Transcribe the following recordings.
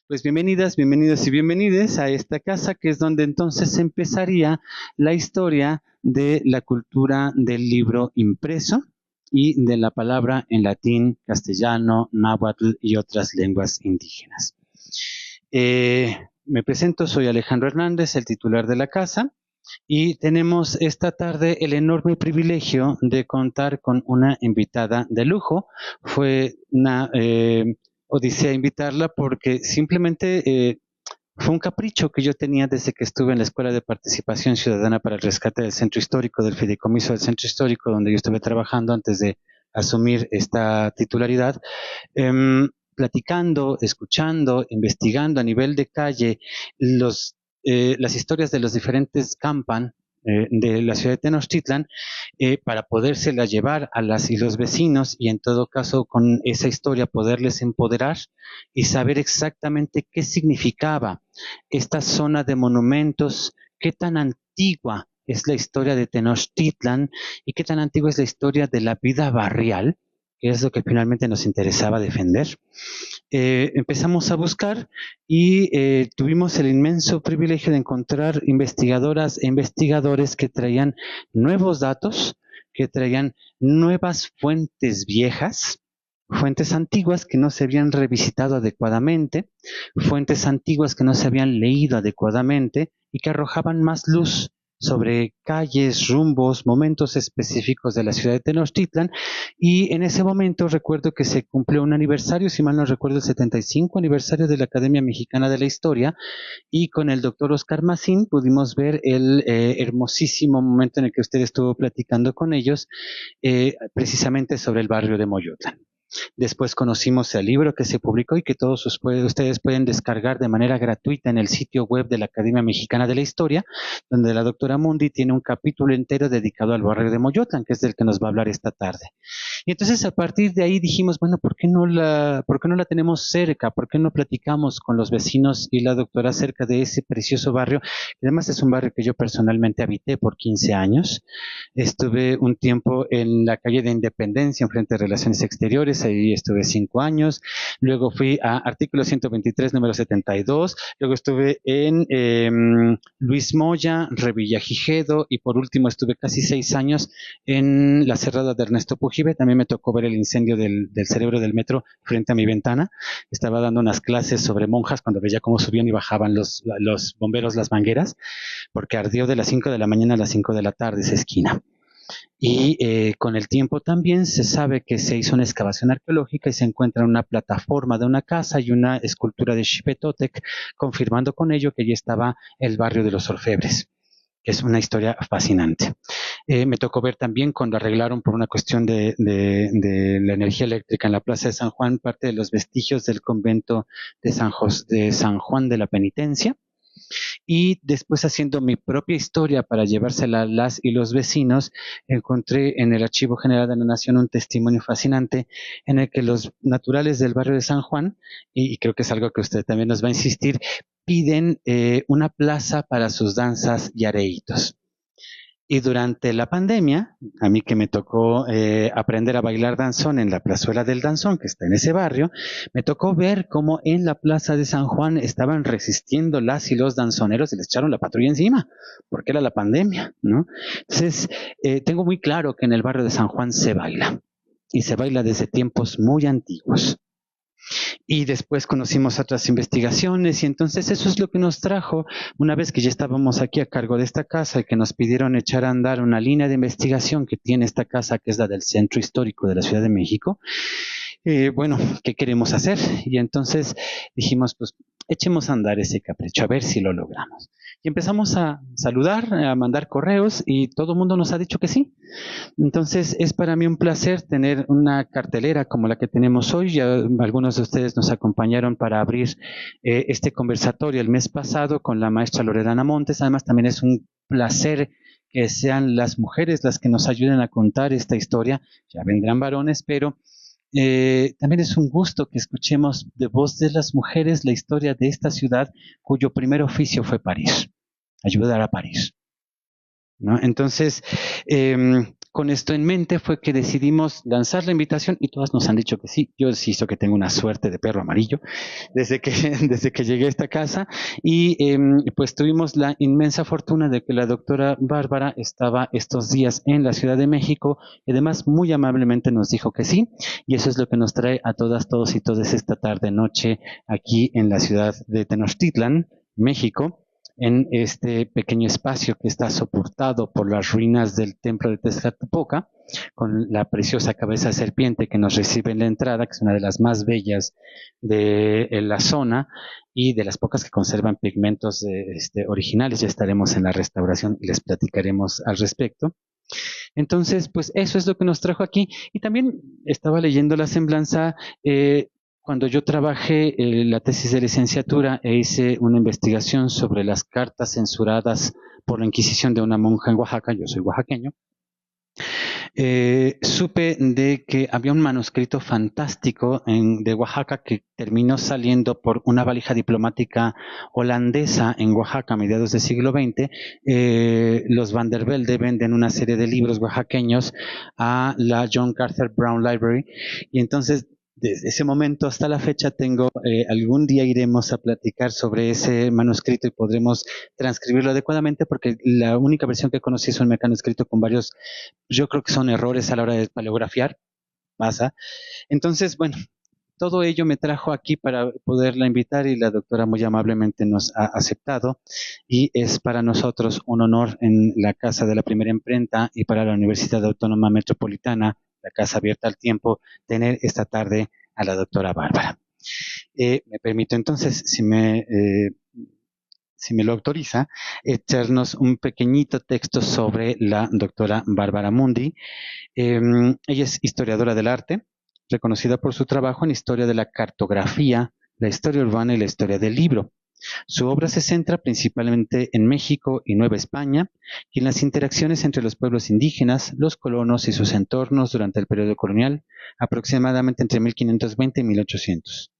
Pues bienvenidas, bienvenidos y bienvenides a esta casa, que es donde entonces empezaría la historia de la cultura del libro impreso y de la palabra en latín, castellano, náhuatl y otras lenguas indígenas. Me presento, soy Alejandro Hernández, el titular de la casa, y tenemos esta tarde el enorme privilegio de contar con una invitada de lujo. Fue una odisea invitarla porque simplemente fue un capricho que yo tenía desde que estuve en la Escuela de Participación Ciudadana para el Rescate del Centro Histórico, del Fideicomiso del Centro Histórico, donde yo estuve trabajando antes de asumir esta titularidad. Platicando, escuchando, investigando a nivel de calle las historias de los diferentes campan de la ciudad de Tenochtitlan, para podérselas llevar a las y los vecinos, y en todo caso con esa historia poderles empoderar y saber exactamente qué significaba esta zona de monumentos, qué tan antigua es la historia de Tenochtitlan y qué tan antigua es la historia de la vida barrial, que es lo que finalmente nos interesaba defender. Empezamos a buscar y tuvimos el inmenso privilegio de encontrar investigadoras e investigadores que traían nuevos datos, que traían nuevas fuentes viejas, fuentes antiguas que no se habían revisitado adecuadamente, fuentes antiguas que no se habían leído adecuadamente y que arrojaban más luz sobre calles, rumbos, momentos específicos de la ciudad de Tenochtitlan. Y en ese momento recuerdo que se cumplió un aniversario, si mal no recuerdo, el 75 aniversario de la Academia Mexicana de la Historia, y con el doctor Oscar Macín pudimos ver el hermosísimo momento en el que usted estuvo platicando con ellos, precisamente sobre el barrio de Moyotlan. Después conocimos el libro que se publicó y que todos ustedes pueden descargar de manera gratuita en el sitio web de la Academia Mexicana de la Historia, donde la doctora Mundi tiene un capítulo entero dedicado al barrio de Moyotlan, que es del que nos va a hablar esta tarde. Y entonces a partir de ahí dijimos, bueno, ¿por qué no la tenemos cerca? ¿Por qué no platicamos con los vecinos y la doctora acerca de ese precioso barrio? Además es un barrio que yo personalmente habité por 15 años. Estuve un tiempo en la calle de Independencia, enfrente de Relaciones Exteriores, ahí estuve 5 años. Luego fui a Artículo 123, número 72. Luego estuve en Luis Moya, Revillagigedo, y por último estuve casi 6 años en la Cerrada de Ernesto Pujibe. También me tocó ver el incendio del cerebro del metro frente a mi ventana. Estaba dando unas clases sobre monjas cuando veía cómo subían y bajaban los bomberos las mangueras, porque ardió de las 5 de la mañana a las 5 de la tarde esa esquina. Y con el tiempo también se sabe que se hizo una excavación arqueológica y se encuentra una plataforma de una casa y una escultura de Xipetotec, confirmando con ello que allí estaba el barrio de los orfebres. Es una historia fascinante. Me tocó ver también cuando arreglaron por una cuestión de la energía eléctrica en la Plaza de San Juan parte de los vestigios del convento de San Juan de la Penitencia. Y después, haciendo mi propia historia para llevársela a las y los vecinos, encontré en el Archivo General de la Nación un testimonio fascinante en el que los naturales del barrio de San Juan, y creo que es algo que usted también nos va a insistir, piden una plaza para sus danzas y areitos. Y durante la pandemia, a mí que me tocó aprender a bailar danzón en la plazuela del danzón, que está en ese barrio, me tocó ver cómo en la plaza de San Juan estaban resistiendo las y los danzoneros y les echaron la patrulla encima, porque era la pandemia, ¿no? Entonces, tengo muy claro que en el barrio de San Juan se baila, y se baila desde tiempos muy antiguos. Y después conocimos otras investigaciones, y entonces eso es lo que nos trajo, una vez que ya estábamos aquí a cargo de esta casa y que nos pidieron echar a andar una línea de investigación que tiene esta casa, que es la del Centro Histórico de la Ciudad de México. Bueno, ¿qué queremos hacer? Y entonces dijimos, pues echemos a andar ese capricho, a ver si lo logramos. Y empezamos a saludar, a mandar correos, y todo el mundo nos ha dicho que sí. Entonces es para mí un placer tener una cartelera como la que tenemos hoy. Ya algunos de ustedes nos acompañaron para abrir este conversatorio el mes pasado con la maestra Loredana Montes. Además también es un placer que sean las mujeres las que nos ayuden a contar esta historia. Ya vendrán varones, pero también es un gusto que escuchemos de voz de las mujeres la historia de esta ciudad cuyo primer oficio fue parir, ayudar a parir, ¿no? Entonces, con esto en mente fue que decidimos lanzar la invitación y todas nos han dicho que sí. Yo insisto que tengo una suerte de perro amarillo desde que, desde que llegué a esta casa y pues tuvimos la inmensa fortuna de que la doctora Bárbara estaba estos días en la Ciudad de México y además muy amablemente nos dijo que sí, y eso es lo que nos trae a todas, todos y todas esta tarde noche aquí en la ciudad de Tenochtitlan, México, en este pequeño espacio que está soportado por las ruinas del templo de Tezcatlipoca, con la preciosa cabeza de serpiente que nos recibe en la entrada, que es una de las más bellas de la zona y de las pocas que conservan pigmentos originales. Ya estaremos en la restauración y les platicaremos al respecto. Entonces, pues eso es lo que nos trajo aquí. Y también estaba leyendo la semblanza. Cuando yo trabajé la tesis de licenciatura e hice una investigación sobre las cartas censuradas por la Inquisición de una monja en Oaxaca, yo soy oaxaqueño, supe de que había un manuscrito fantástico de Oaxaca que terminó saliendo por una valija diplomática holandesa en Oaxaca a mediados del siglo XX. Los Van der Velde venden una serie de libros oaxaqueños a la John Carter Brown Library y entonces desde ese momento hasta la fecha algún día iremos a platicar sobre ese manuscrito y podremos transcribirlo adecuadamente porque la única versión que conocí es un manuscrito con varios, yo creo que son errores a la hora de paleografiar, pasa. Entonces, bueno, todo ello me trajo aquí para poderla invitar y la doctora muy amablemente nos ha aceptado y es para nosotros un honor en la Casa de la Primera Imprenta y para la Universidad Autónoma Metropolitana, la Casa Abierta al Tiempo, tener esta tarde a la doctora Bárbara. Me permito entonces, si me lo autoriza, echarnos un pequeñito texto sobre la doctora Bárbara Mundi. Ella es historiadora del arte, reconocida por su trabajo en historia de la cartografía, la historia urbana y la historia del libro. Su obra se centra principalmente en México y Nueva España y en las interacciones entre los pueblos indígenas, los colonos y sus entornos durante el periodo colonial, aproximadamente entre 1520 y 1800.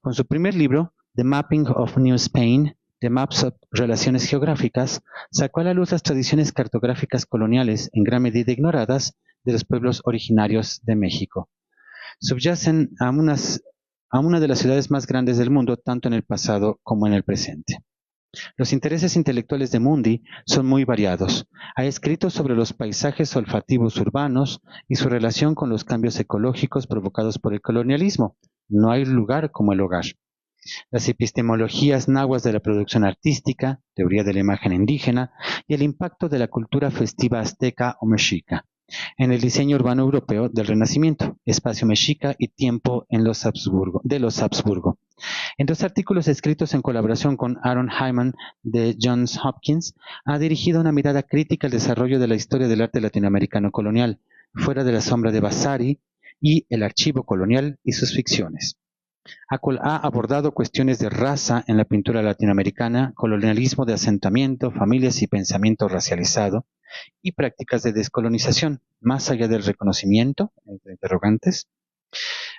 Con su primer libro, The Mapping of New Spain, The Maps of Relaciones Geográficas, sacó a la luz las tradiciones cartográficas coloniales, en gran medida ignoradas, de los pueblos originarios de México. Subyacen a una de las ciudades más grandes del mundo, tanto en el pasado como en el presente. Los intereses intelectuales de Mundi son muy variados. Ha escrito sobre los paisajes olfativos urbanos y su relación con los cambios ecológicos provocados por el colonialismo. No hay lugar como el hogar. Las epistemologías nahuas de la producción artística, teoría de la imagen indígena y el impacto de la cultura festiva azteca o mexica en el diseño urbano europeo del Renacimiento, espacio mexica y tiempo de los Habsburgo. En dos artículos escritos en colaboración con Aaron Hyman de Johns Hopkins, ha dirigido una mirada crítica al desarrollo de la historia del arte latinoamericano colonial, fuera de la sombra de Vasari y el archivo colonial y sus ficciones. Ha abordado cuestiones de raza en la pintura latinoamericana, colonialismo de asentamiento, familias y pensamiento racializado, y prácticas de descolonización, más allá del reconocimiento, entre interrogantes.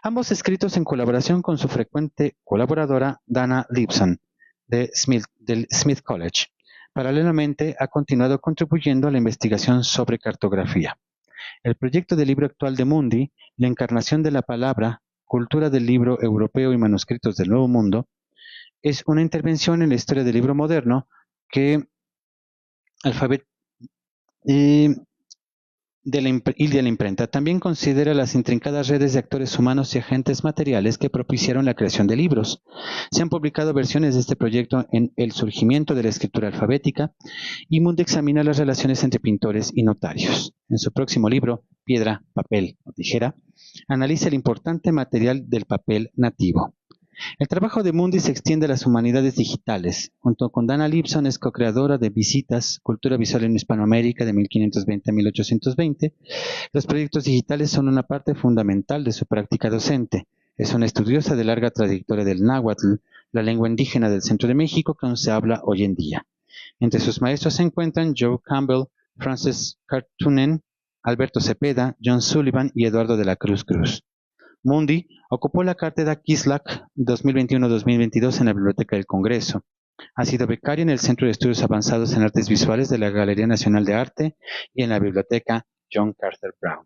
Ambos escritos en colaboración con su frecuente colaboradora Dana Lipson, del Smith College. Paralelamente, ha continuado contribuyendo a la investigación sobre cartografía. El proyecto de libro actual de Mundi, La encarnación de la palabra, Cultura del libro europeo y manuscritos del Nuevo Mundo, es una intervención en la historia del libro moderno que de la imprenta. También considera las intrincadas redes de actores humanos y agentes materiales que propiciaron la creación de libros. Se han publicado versiones de este proyecto en El surgimiento de la escritura alfabética y Mundi examina las relaciones entre pintores y notarios. En su próximo libro, Piedra, Papel o Tijera, analiza el importante material del papel nativo. El trabajo de Mundi se extiende a las humanidades digitales. Junto con Dana Lipson es co-creadora de Visitas, Cultura Visual en Hispanoamérica de 1520 a 1820. Los proyectos digitales son una parte fundamental de su práctica docente. Es una estudiosa de larga trayectoria del náhuatl, la lengua indígena del centro de México que aún se habla hoy en día. Entre sus maestros se encuentran Joe Campbell, Francis Cartunen, Alberto Cepeda, John Sullivan y Eduardo de la Cruz Cruz. Mundi ocupó la cátedra Kislak 2021-2022 en la Biblioteca del Congreso. Ha sido becaria en el Centro de Estudios Avanzados en Artes Visuales de la Galería Nacional de Arte y en la Biblioteca John Carter Brown.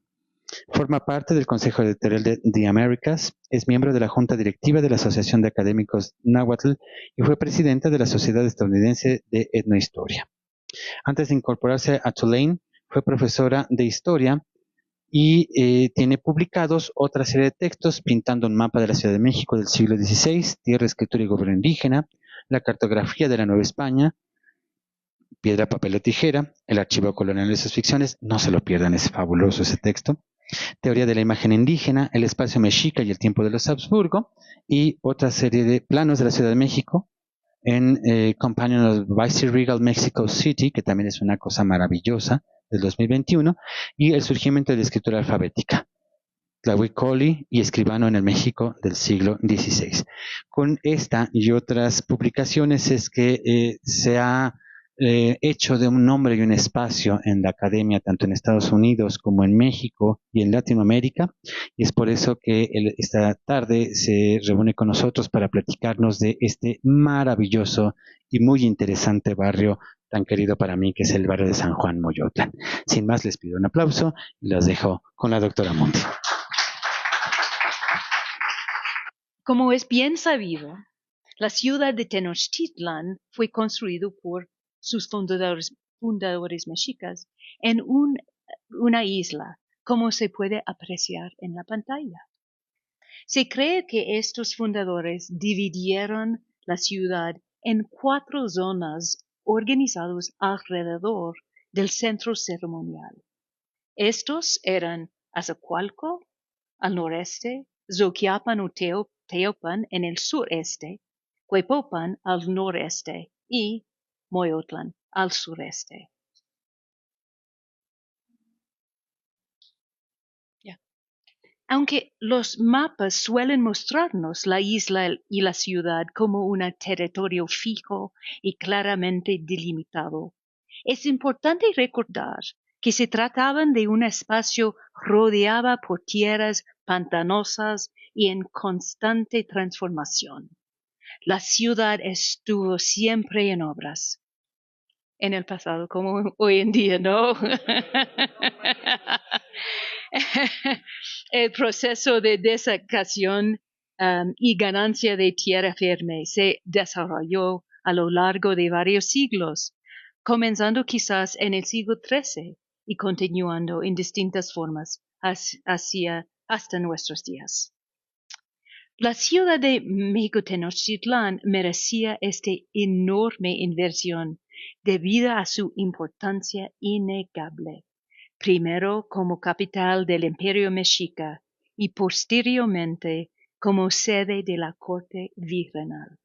Forma parte del Consejo Editorial de The Americas, es miembro de la Junta Directiva de la Asociación de Académicos Nahuatl y fue presidenta de la Sociedad Estadounidense de Etnohistoria. Antes de incorporarse a Tulane, fue profesora de Historia y tiene publicados otra serie de textos pintando un mapa de la Ciudad de México del siglo XVI, Tierra, Escritura y Gobierno Indígena, la cartografía de la Nueva España, Piedra, Papel o Tijera, el archivo colonial de sus ficciones, no se lo pierdan, es fabuloso ese texto, Teoría de la imagen indígena, el espacio mexica y el tiempo de los Habsburgo, y otra serie de planos de la Ciudad de México, en Companion of Viceregal Mexico City, que también es una cosa maravillosa, del 2021, y el surgimiento de la escritura alfabética, Tlahuicoli y escribano en el México del siglo XVI. Con esta y otras publicaciones es que se ha hecho de un nombre y un espacio en la academia, tanto en Estados Unidos como en México y en Latinoamérica, y es por eso que esta tarde se reúne con nosotros para platicarnos de este maravilloso y muy interesante barrio tan querido para mí, que es el barrio de San Juan Moyotlán. Sin más, les pido un aplauso y los dejo con la doctora Monti. Como es bien sabido, la ciudad de Tenochtitlan fue construido por sus fundadores mexicas en una isla, como se puede apreciar en la pantalla. Se cree que estos fundadores dividieron la ciudad en 4 zonas organizadas alrededor del centro ceremonial. Estos eran Azacualco al noreste, Zoquiapan o Teopan en el sureste, Huepopan al noreste y Moyotlán al sureste. Aunque los mapas suelen mostrarnos la isla y la ciudad como un territorio fijo y claramente delimitado, es importante recordar que se trataban de un espacio rodeado por tierras pantanosas y en constante transformación. La ciudad estuvo siempre en obras. En el pasado, como hoy en día, ¿no? El proceso de desacación y ganancia de tierra firme se desarrolló a lo largo de varios siglos, comenzando quizás en el siglo XIII y continuando en distintas formas hasta nuestros días. La ciudad de México Tenochtitlán merecía esta enorme inversión debido a su importancia innegable, primero como capital del Imperio Mexica y posteriormente como sede de la corte virreinal.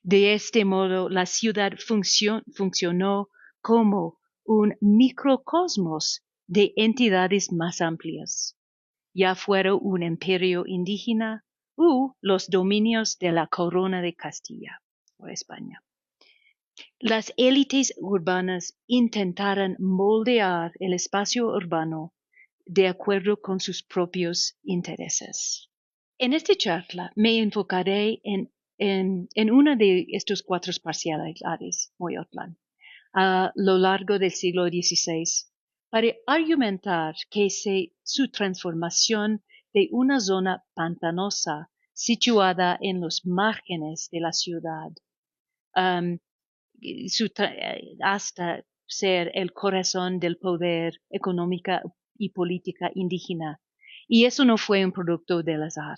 De este modo, la ciudad funcionó como un microcosmos de entidades más amplias, ya fuera un imperio indígena u los dominios de la corona de Castilla o España. Las élites urbanas intentaron moldear el espacio urbano de acuerdo con sus propios intereses. En esta charla me enfocaré en una de estos 4 parcialidades, Moyotlán, a lo largo del siglo XVI, para argumentar que su transformación de una zona pantanosa situada en los márgenes de la ciudad hasta ser el corazón del poder económica y política indígena. Y eso no fue un producto del azar.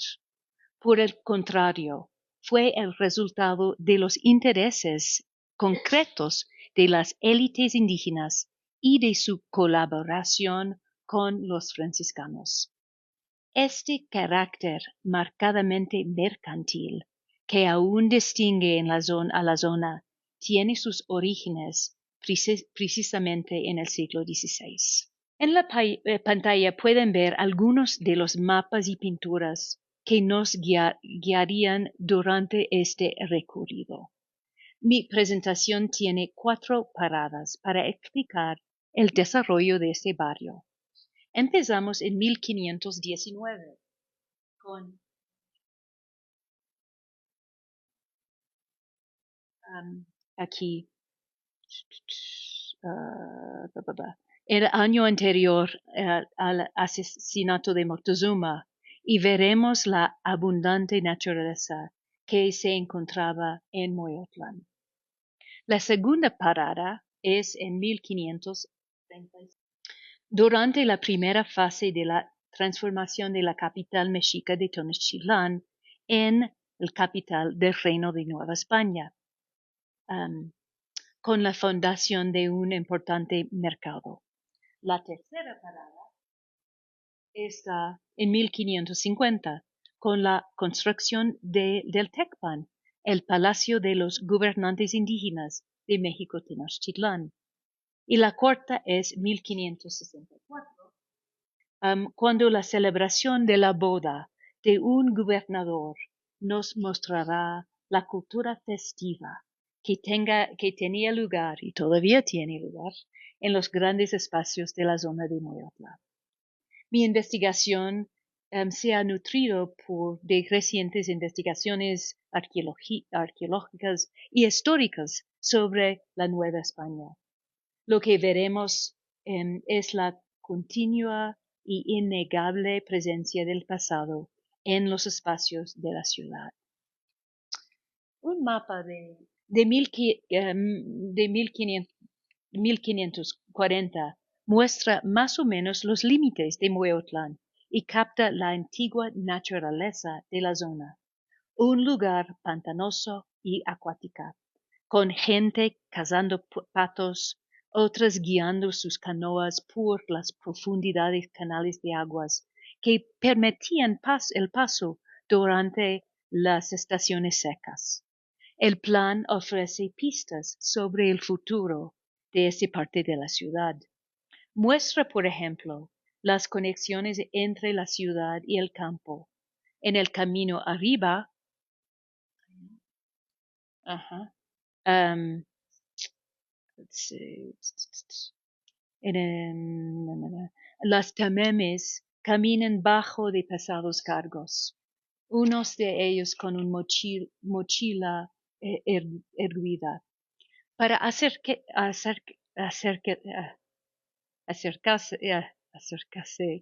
Por el contrario, fue el resultado de los intereses concretos de las élites indígenas y de su colaboración con los franciscanos. Este carácter marcadamente mercantil que aún distingue a la zona tiene sus orígenes precisamente en el siglo XVI. En la pantalla pueden ver algunos de los mapas y pinturas que nos guiarían durante este recorrido. Mi presentación tiene 4 paradas para explicar el desarrollo de este barrio. Empezamos en 1519 con aquí el año anterior al asesinato de Moctezuma y veremos la abundante naturaleza que se encontraba en Moyotlán. La segunda parada es en 1536. Durante la primera fase de la transformación de la capital mexica de Tenochtitlán en la capital del Reino de Nueva España, con la fundación de un importante mercado. La tercera parada está en 1550, con la construcción del Tecpan, el palacio de los gobernantes indígenas de México Tenochtitlán. Y la cuarta es 1564, cuando la celebración de la boda de un gobernador nos mostrará la cultura festiva que tenía lugar y todavía tiene lugar en los grandes espacios de la zona de Moyotlán. Mi investigación se ha nutrido de recientes investigaciones arqueológicas y históricas sobre la Nueva España. Lo que veremos es la continua y innegable presencia del pasado en los espacios de la ciudad. Un mapa de 1540 muestra más o menos los límites de Moyotlán y capta la antigua naturaleza de la zona, un lugar pantanoso y acuática, con gente cazando patos, otras guiando sus canoas por las profundidades canales de aguas que permitían el paso durante las estaciones secas. El plan ofrece pistas sobre el futuro de esta parte de la ciudad. Muestra, por ejemplo, las conexiones entre la ciudad y el campo. En el camino arriba, las tamemes caminan bajo de pesados cargos, unos de ellos con una mochila erguida. Para acercarse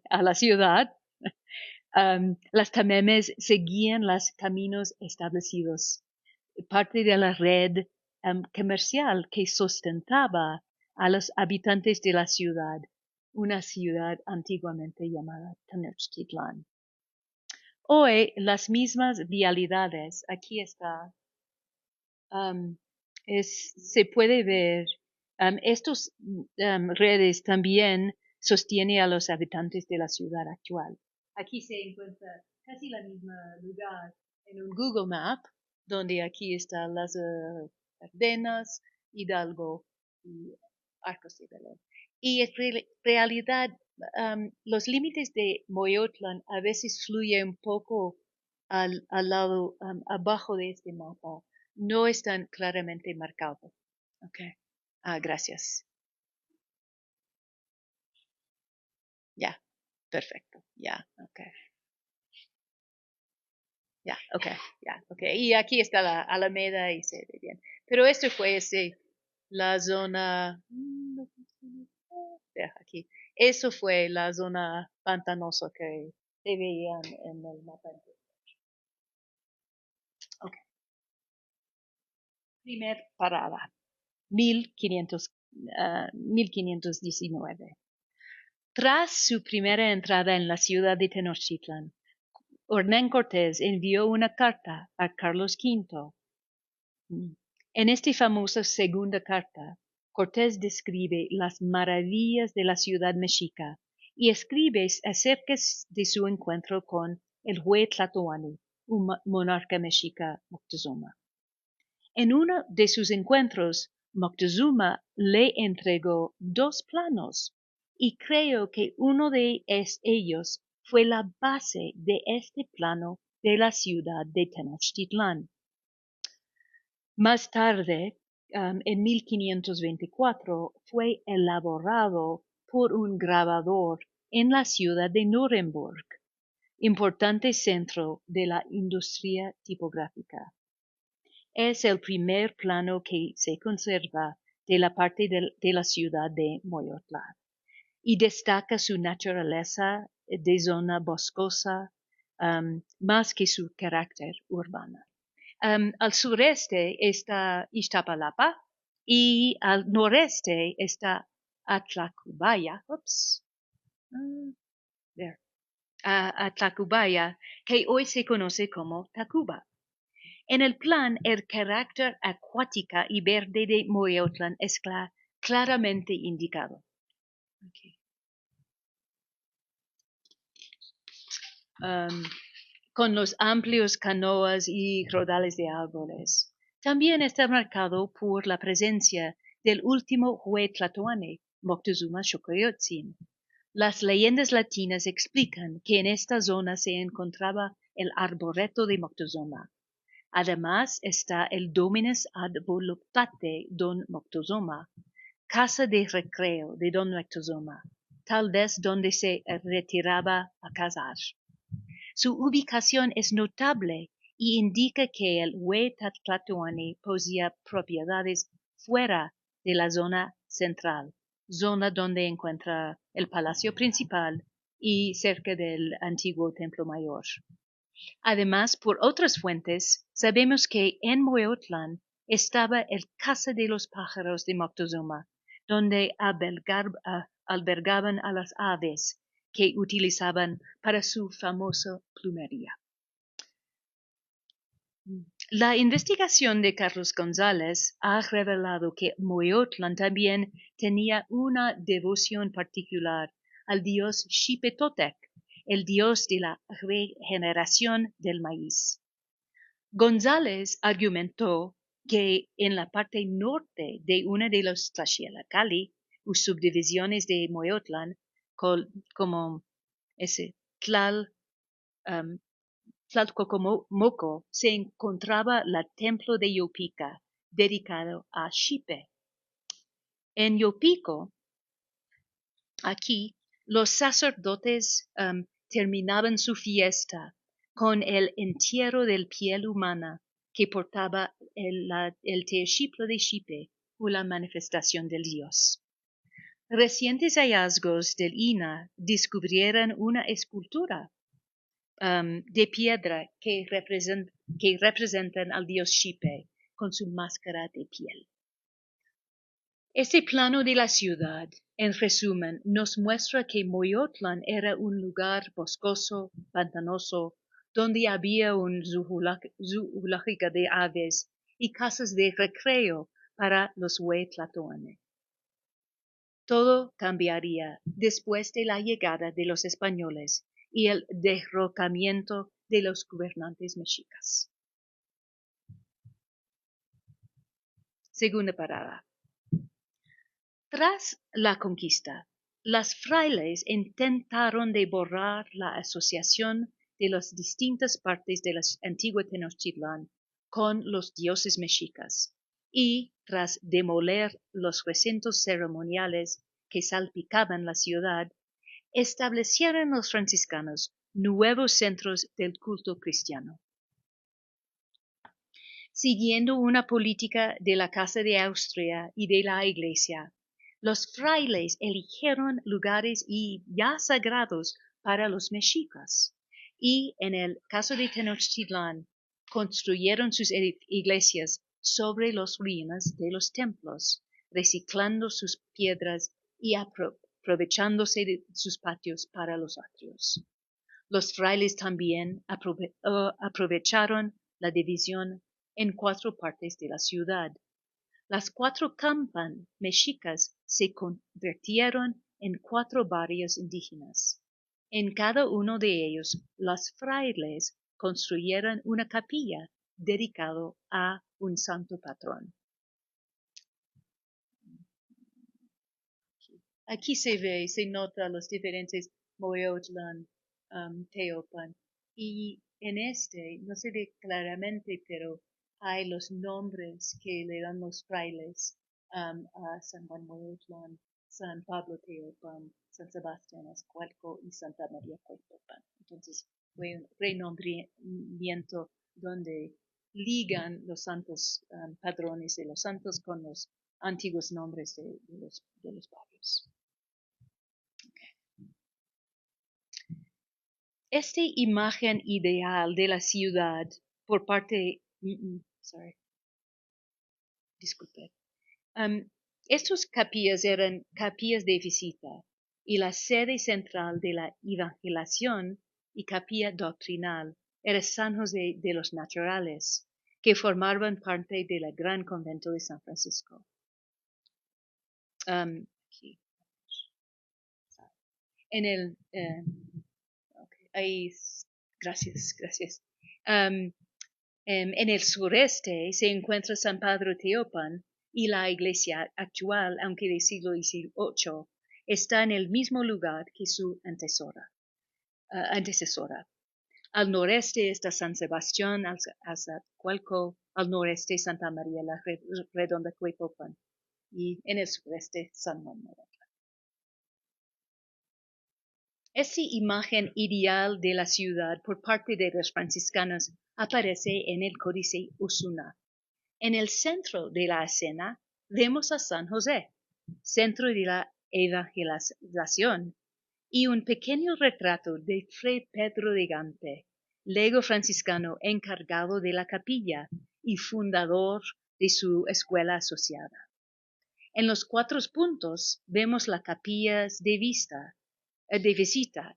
a la ciudad, las tamemes seguían los caminos establecidos, parte de la red comercial que sustentaba a los habitantes de la ciudad, una ciudad antiguamente llamada Tenochtitlán. Hoy las mismas vialidades, aquí está, se puede ver, estos redes también sostienen a los habitantes de la ciudad actual. Aquí se encuentra casi la misma lugar en un Google Map, donde aquí están las Ardenas, Hidalgo y Arcos de Belén. Y en realidad los límites de Moyotlán a veces fluyen un poco al lado abajo de este mapa. No están claramente marcados. Okay. Gracias. Ya, perfecto. Ya, okay. Ya, okay, ya, okay. Y aquí está la Alameda y se ve bien. Pero esto fue la zona, aquí. Eso fue la zona pantanosa que se veían en el mapa. Okay. Primer parada, 1519. Tras su primera entrada en la ciudad de Tenochtitlan, Hernán Cortés envió una carta a Carlos V. En esta famosa segunda carta, Cortés describe las maravillas de la ciudad mexica y escribe acerca de su encuentro con el Hue Tlatoani, un monarca mexica Moctezuma. En uno de sus encuentros, Moctezuma le entregó 2 planos y creo que uno de ellos fue la base de este plano de la ciudad de Tenochtitlán. Más tarde, en 1524, fue elaborado por un grabador en la ciudad de Nuremberg, importante centro de la industria tipográfica. Es el primer plano que se conserva de la parte de la ciudad de Moyotlán. y destaca su naturaleza de zona boscosa más que su carácter urbano. Al sureste está Iztapalapa y al noreste está Atlacubaya. Tacubaya, que hoy se conoce como Tacuba. En el plan, el carácter acuática y verde de Moyotlán es claramente indicado. Okay. Con los amplios canoas y rodales de árboles. También está marcado por la presencia del último Huetlatoani, Moctezuma Xocoyotzin. Las leyendas latinas explican que en esta zona se encontraba el arboreto de Moctezuma. Además está el Dominus ad voluptate Don Moctezuma, casa de recreo de Don Moctezuma, tal vez donde se retiraba a cazar. Su ubicación es notable y indica que el Huetlatoani poseía propiedades fuera de la zona central, zona donde encuentra el palacio principal y cerca del antiguo templo mayor. Además, por otras fuentes, sabemos que en Moyotlán estaba el Casa de los Pájaros de Moctezuma, donde albergaban a las aves que utilizaban para su famosa plumería. La investigación de Carlos González ha revelado que Moyotlán también tenía una devoción particular al dios Xipetotec, el dios de la regeneración del maíz. González argumentó que en la parte norte de una de los Tlaxielacalli, o subdivisiones de Moyotlán, como ese Tlalcocomoco, se encontraba el templo de Yopica, dedicado a Xipe. En Yopico, aquí, los sacerdotes terminaban su fiesta con el entierro del piel humana que portaba el teociplo de Xipe o la manifestación del dios. Recientes hallazgos del INAH descubrieron una escultura de piedra que representan al dios Xipe con su máscara de piel. Este plano de la ciudad, en resumen, nos muestra que Moyotlán era un lugar boscoso, pantanoso, donde había un zoológico de aves y casas de recreo para los Huetlatoani. Todo cambiaría después de la llegada de los españoles y el derrocamiento de los gobernantes mexicas. Segunda parada. Tras la conquista, las frailes intentaron de borrar la asociación de las distintas partes de la antigua Tenochtitlán con los dioses mexicas y, tras demoler los recintos ceremoniales que salpicaban la ciudad, establecieron los franciscanos nuevos centros del culto cristiano. Siguiendo una política de la Casa de Austria y de la Iglesia, los frailes eligieron lugares ya sagrados para los mexicas y, en el caso de Tenochtitlán, construyeron sus iglesias sobre las ruinas de los templos, reciclando sus piedras y aprovechándose de sus patios para los atrios. Los frailes también aprovecharon la división en 4 partes de la ciudad. Las 4 campan mexicas se convirtieron en 4 barrios indígenas. En cada uno de ellos, los frailes construyeron una capilla dedicada a un santo patrón. Aquí se nota los diferentes Moyotlán, Teopan, y en no se ve claramente, pero hay los nombres que le dan los frailes a San Juan Moyotlán, San Pablo Teopan, San Sebastián Azcualco y Santa María Coitopan. Entonces fue un renombramiento donde ligan los santos padrones de los santos con los antiguos nombres de los barrios. Esta imagen ideal de la ciudad por parte... disculpe. Estos capillas eran capillas de visita y la sede central de la evangelación y capilla doctrinal era San José de los Naturales, que formaban parte del gran convento de San Francisco. Aquí. En el... ahí, gracias. En el sureste se encuentra San Pedro Teopan y la iglesia actual, aunque del siglo XVIII, está en el mismo lugar que su antecesora. Al noreste está San Sebastián Azcapotzalco, al noreste Santa María la Redonda Cuepopan y en el sureste San Juan. Esta imagen ideal de la ciudad por parte de los franciscanos aparece en el Códice Osuna. En el centro de la escena vemos a San José, centro de la evangelización, y un pequeño retrato de Fray Pedro de Gante, lego franciscano encargado de la capilla y fundador de su escuela asociada. En los 4 puntos vemos las capillas de visita,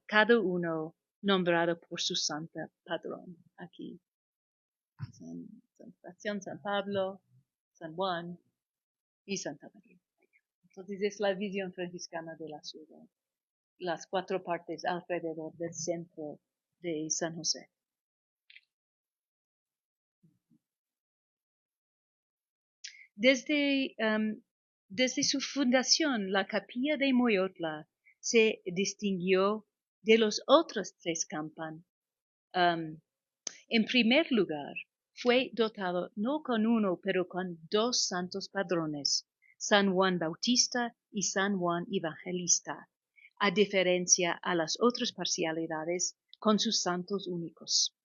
cada uno nombrado por su santo patrón. Aquí, San Sebastián, San Pablo, San Juan y Santa María. Entonces es la visión franciscana de la ciudad. Las 4 partes alrededor del centro de San José. Desde su fundación, la capilla de Moyotla se distinguió de los otros 3 campan. En primer lugar, fue dotado no con uno, pero con 2 santos padrones, San Juan Bautista y San Juan Evangelista, a diferencia a las otras parcialidades con sus santos únicos.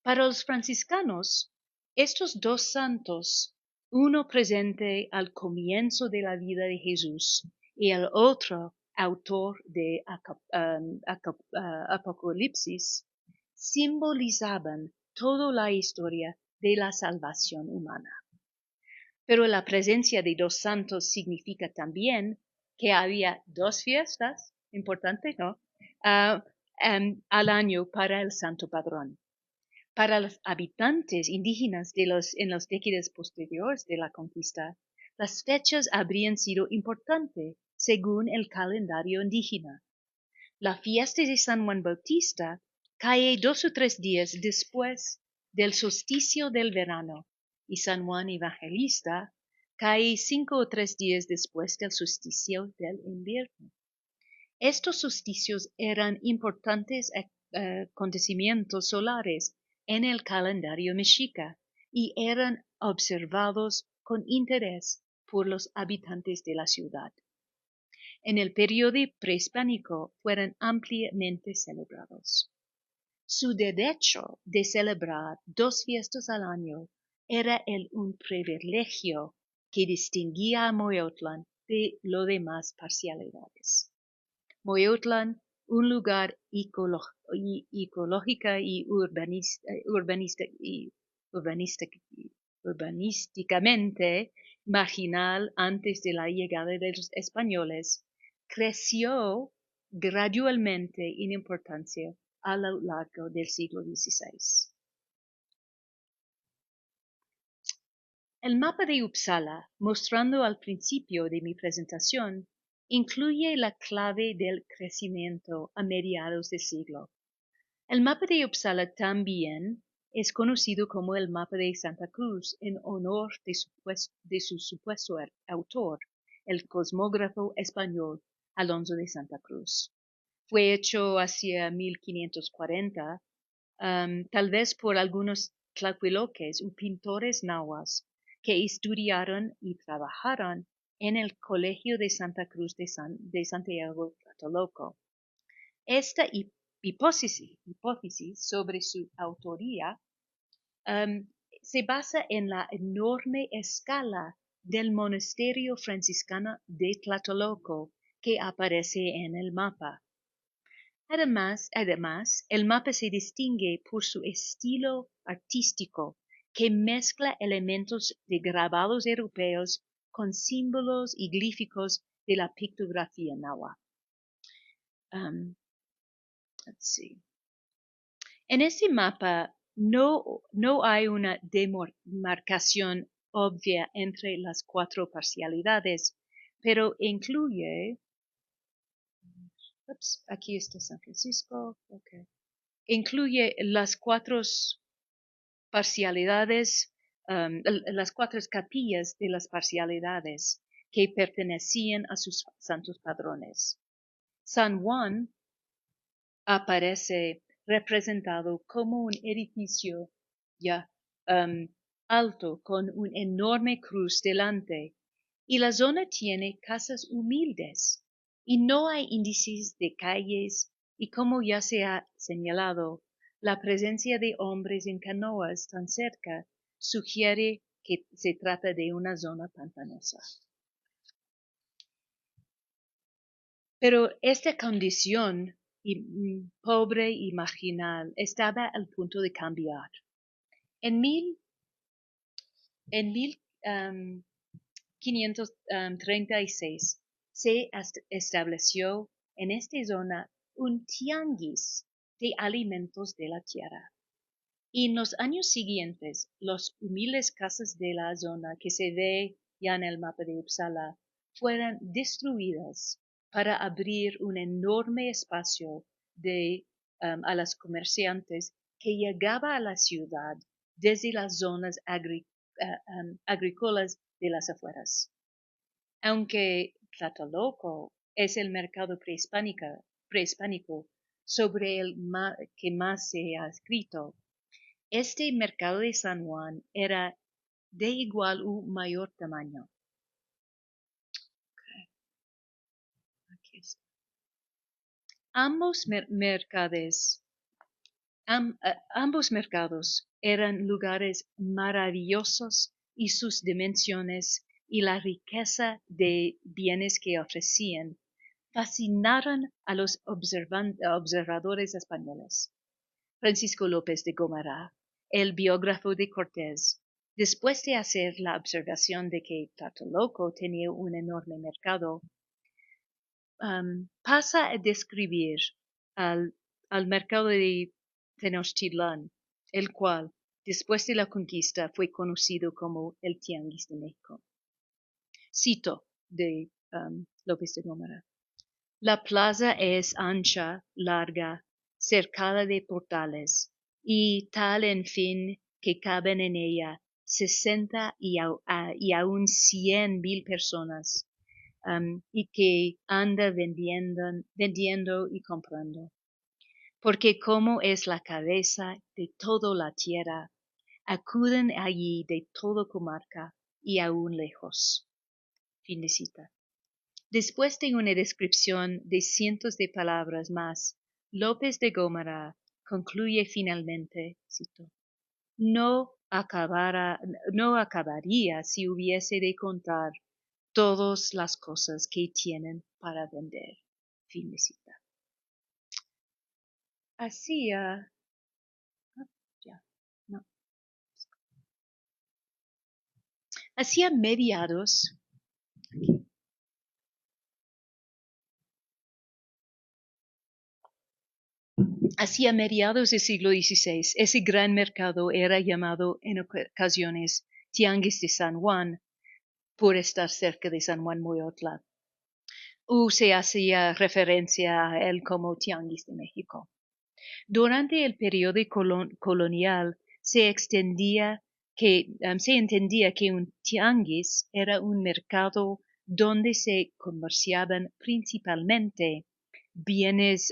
Para los franciscanos, estos 2 santos, uno presente al comienzo de la vida de Jesús y el otro autor de Apocalipsis, simbolizaban toda la historia de la salvación humana. Pero la presencia de 2 santos significa también que había 2 fiestas, importante, ¿no?, al año para el santo padrón. Para los habitantes indígenas en las décadas posteriores de la conquista, las fechas habrían sido importantes según el calendario indígena. La fiesta de San Juan Bautista cae 2 o 3 días después del solsticio del verano y San Juan Evangelista cae 5 o 3 días después del solsticio del invierno. Estos solsticios eran importantes acontecimientos solares en el calendario mexica y eran observados con interés por los habitantes de la ciudad. En el periodo prehispánico fueron ampliamente celebrados. Su derecho de celebrar 2 fiestas al año era un privilegio que distinguía a Moyotlan de las demás parcialidades. Moyotlan, un lugar ecológica y urbanísticamente marginal antes de la llegada de los españoles, creció gradualmente en importancia a lo largo del siglo XVI. El mapa de Uppsala, mostrando al principio de mi presentación, incluye la clave del crecimiento a mediados del siglo. El mapa de Uppsala también es conocido como el mapa de Santa Cruz en honor de su supuesto autor, el cosmógrafo español Alonso de Santa Cruz. Fue hecho hacia 1540, tal vez por algunos tlahuiloques o pintores nahuas que estudiaron y trabajaron en el Colegio de Santa Cruz de Santiago Tlatelolco. Esta hipótesis sobre su autoría se basa en la enorme escala del monasterio franciscano de Tlatelolco que aparece en el mapa. Además, el mapa se distingue por su estilo artístico, que mezcla elementos de grabados europeos con símbolos y glíficos de la pictografía náhuatl. Let's see. En este mapa no hay una demarcación obvia entre las cuatro parcialidades, pero incluye, aquí está San Francisco, okay. Incluye las cuatro parcialidades, las cuatro capillas de las parcialidades que pertenecían a sus santos padrones. San Juan aparece representado como un edificio ya alto con una enorme cruz delante, y la zona tiene casas humildes y no hay índices de calles, y como ya se ha señalado, la presencia de hombres en canoas tan cerca sugiere que se trata de una zona pantanosa. Pero esta condición pobre y marginal estaba al punto de cambiar. En 1536 se estableció en esta zona un tianguis de alimentos de la tierra. Y en los años siguientes, las humildes casas de la zona que se ve ya en el mapa de Uppsala fueron destruidas para abrir un enorme espacio a los comerciantes que llegaba a la ciudad desde las zonas agrícolas de las afueras. Aunque Tlatelolco es el mercado prehispánico sobre el que más se ha escrito, este mercado de San Juan era de igual u mayor tamaño. Aquí está. Ambos mercados eran lugares maravillosos y sus dimensiones y la riqueza de bienes que ofrecían fascinaron a los observadores españoles. Francisco López de Gomara, el biógrafo de Cortés, después de hacer la observación de que Tlatelolco tenía un enorme mercado, pasa a describir al mercado de Tenochtitlán, el cual, después de la conquista, fue conocido como el Tianguis de México. Cito de López de Gomara. La plaza es ancha, larga, cercada de portales, y tal en fin que caben en ella 60 y aún 100,000 personas, y que anda vendiendo y comprando. Porque como es la cabeza de toda la tierra, acuden allí de toda comarca y aún lejos. Fin de cita. Después de una descripción de cientos de palabras más, López de Gómara concluye finalmente, cito, no acabaría si hubiese de contar todas las cosas que tienen para vender. Fin de cita. Así, hacia mediados del siglo XVI, ese gran mercado era llamado en ocasiones Tianguis de San Juan, por estar cerca de San Juan Moyotla, o se hacía referencia a él como Tianguis de México. Durante el periodo colonial se entendía que un tianguis era un mercado donde se comerciaban principalmente bienes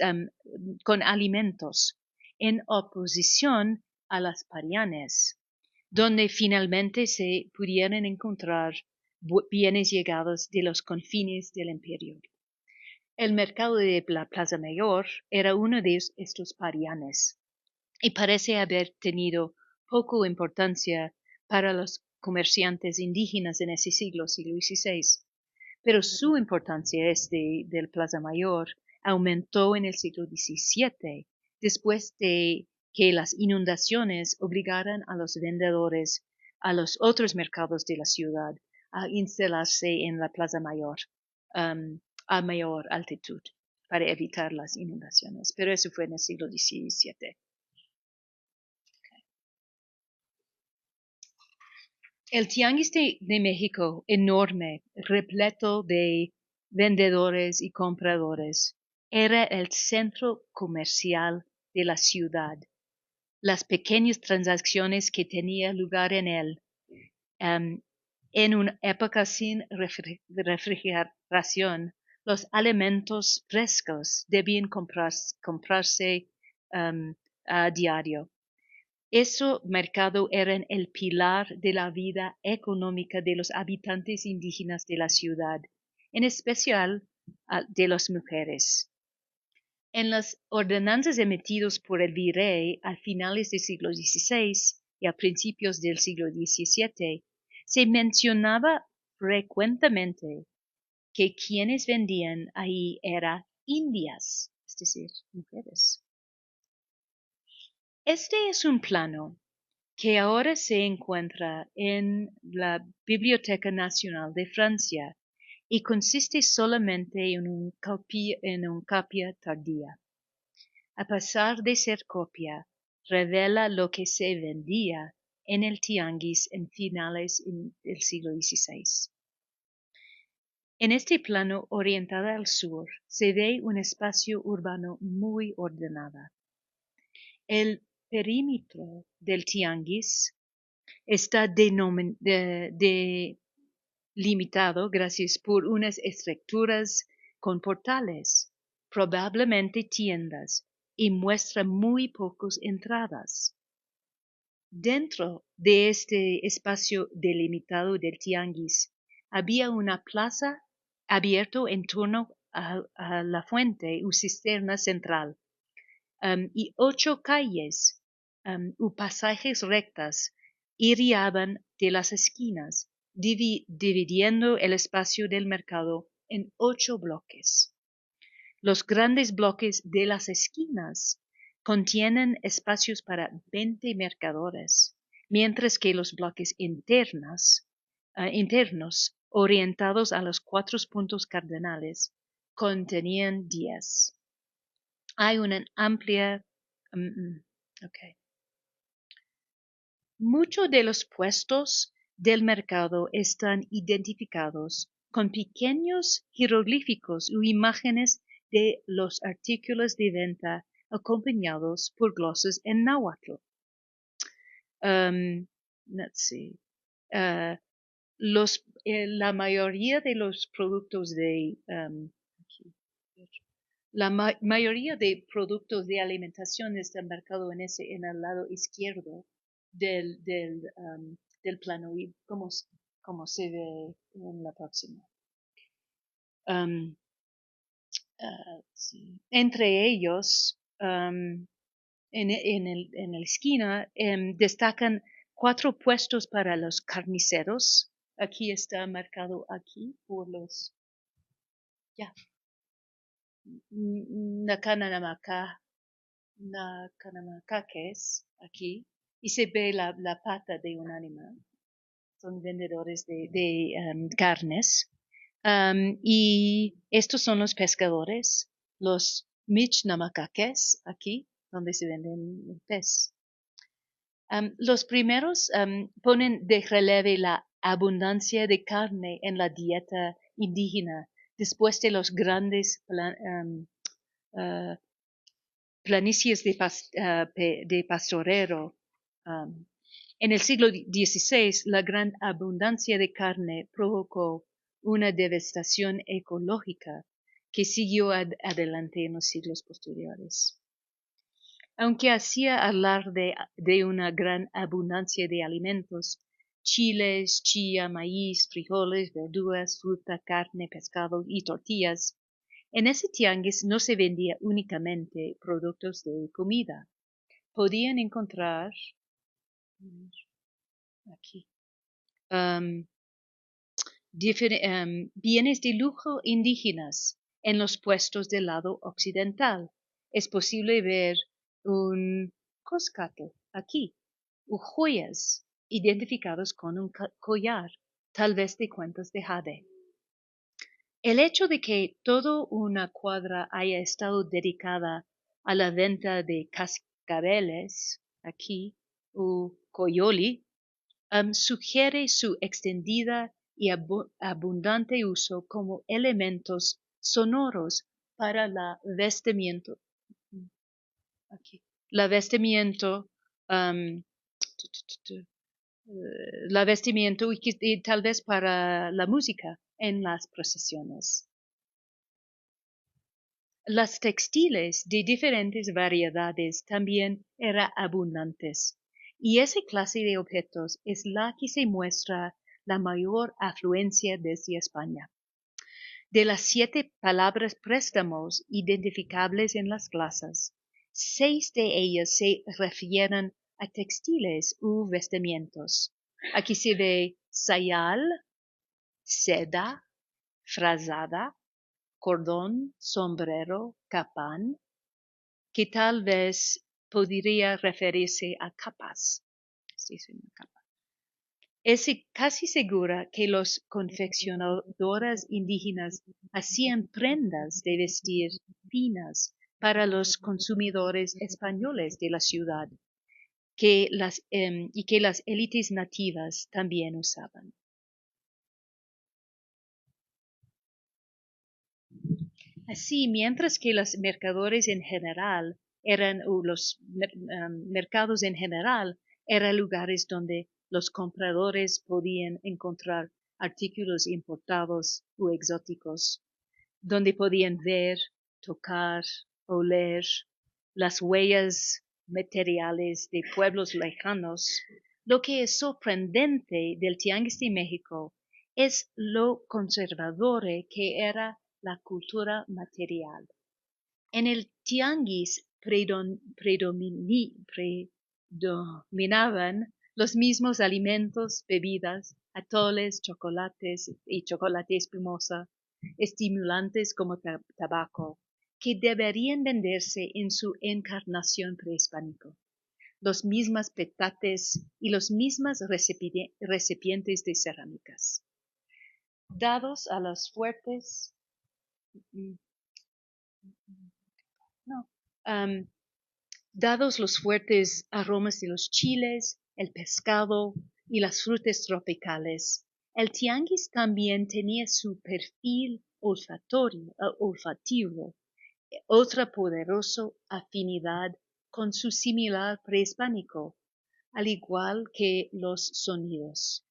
con alimentos, en oposición a las parianes, donde finalmente se pudieran encontrar bienes llegados de los confines del imperio. El mercado de la Plaza Mayor era uno de estos parianes y parece haber tenido poca importancia para los comerciantes indígenas en ese siglo XVI. Pero su importancia del Plaza Mayor aumentó en el siglo XVII, después de que las inundaciones obligaran a los vendedores a los otros mercados de la ciudad a instalarse en la Plaza Mayor a mayor altitud para evitar las inundaciones. Pero eso fue en el siglo XVII. El Tianguis de México, enorme, repleto de vendedores y compradores, era el centro comercial de la ciudad. Las pequeñas transacciones que tenían lugar en él, en una época sin refrigeración, los alimentos frescos debían comprarse a diario. Ese mercado era el pilar de la vida económica de los habitantes indígenas de la ciudad, en especial de las mujeres. En las ordenanzas emitidas por el virrey a finales del siglo XVI y a principios del siglo XVII, se mencionaba frecuentemente que quienes vendían ahí eran indias, es decir, mujeres. Este es un plano que ahora se encuentra en la Biblioteca Nacional de Francia y consiste solamente en una copia tardía. A pesar de ser copia, revela lo que se vendía en el tianguis en finales del siglo XVI. En este plano orientado al sur se ve un espacio urbano muy ordenado. El perímetro del tianguis está delimitado gracias por unas estructuras con portales, probablemente tiendas, y muestra muy pocas entradas. Dentro de este espacio delimitado del tianguis había una plaza abierta en torno a la fuente o cisterna central, y 8 calles o pasajes rectas irriaban de las esquinas, dividiendo el espacio del mercado en 8 bloques. Los grandes bloques de las esquinas contienen espacios para 20 mercadores, mientras que los bloques internos, orientados a los 4 puntos cardinales, contenían 10. Hay una amplia... Muchos de los puestos del mercado están identificados con pequeños jeroglíficos u imágenes de los artículos de venta acompañados por glosas en náhuatl. Let's see. La mayoría de los productos de mayoría de productos de alimentación están marcados en el lado izquierdo del plano, y como se ve en la próxima. Sí. Entre ellos, en la esquina, destacan 4 puestos para los carniceros. Aquí está marcado aquí por los... Ya. Nakanamacaques, aquí, y se ve la pata de un animal. Son vendedores de carnes. Y estos son los pescadores, los Michnamacaques, aquí, donde se venden el pez. Los primeros ponen de relieve la abundancia de carne en la dieta indígena después de los grandes planicies de pastorero. En el siglo XVI, la gran abundancia de carne provocó una devastación ecológica que siguió adelante en los siglos posteriores. Aunque hacía alarde de una gran abundancia de alimentos, chiles, chía, maíz, frijoles, verduras, fruta, carne, pescado y tortillas, en ese tianguis no se vendía únicamente productos de comida. Podían encontrar aquí bienes de lujo indígenas, en los puestos del lado occidental. Es posible ver un coscato aquí, o joyas identificados con un collar, tal vez de cuentas de jade. El hecho de que toda una cuadra haya estado dedicada a la venta de cascabeles, aquí, o coyoli, sugiere su extendida y abundante uso como elementos sonoros para la vestimenta. Aquí, la vestimenta, la vestimenta y tal vez para la música en las procesiones. Las textiles de diferentes variedades también eran abundantes, y esa clase de objetos es la que se muestra la mayor afluencia desde España. De las 7 palabras préstamos identificables en las plazas, 6 de ellas se refieren a textiles u vestimientos. Aquí se ve sayal, seda, frazada, cordón, sombrero, capán, que tal vez podría referirse a capas. Es casi segura que los confeccionadoras indígenas hacían prendas de vestir finas para los consumidores españoles de la ciudad, y que las élites nativas también usaban. Así, mientras que los mercadores en general los mercados en general eran lugares donde los compradores podían encontrar artículos importados o exóticos, donde podían ver, tocar, oler las huellas materiales de pueblos lejanos. Lo que es sorprendente del Tianguis de México es lo conservador que era la cultura material. En el tianguis predominaban los mismos alimentos, bebidas, atoles, chocolates y chocolate espumosa, estimulantes como tabaco, que deberían venderse en su encarnación prehispánico. Los mismos petates y los mismos recipientes de cerámicas. Dados a los fuertes dados los fuertes aromas de los chiles, el pescado y las frutas tropicales, el tianguis también tenía su perfil olfativo, otra poderosa afinidad con su similar prehispánico, al igual que los sonidos.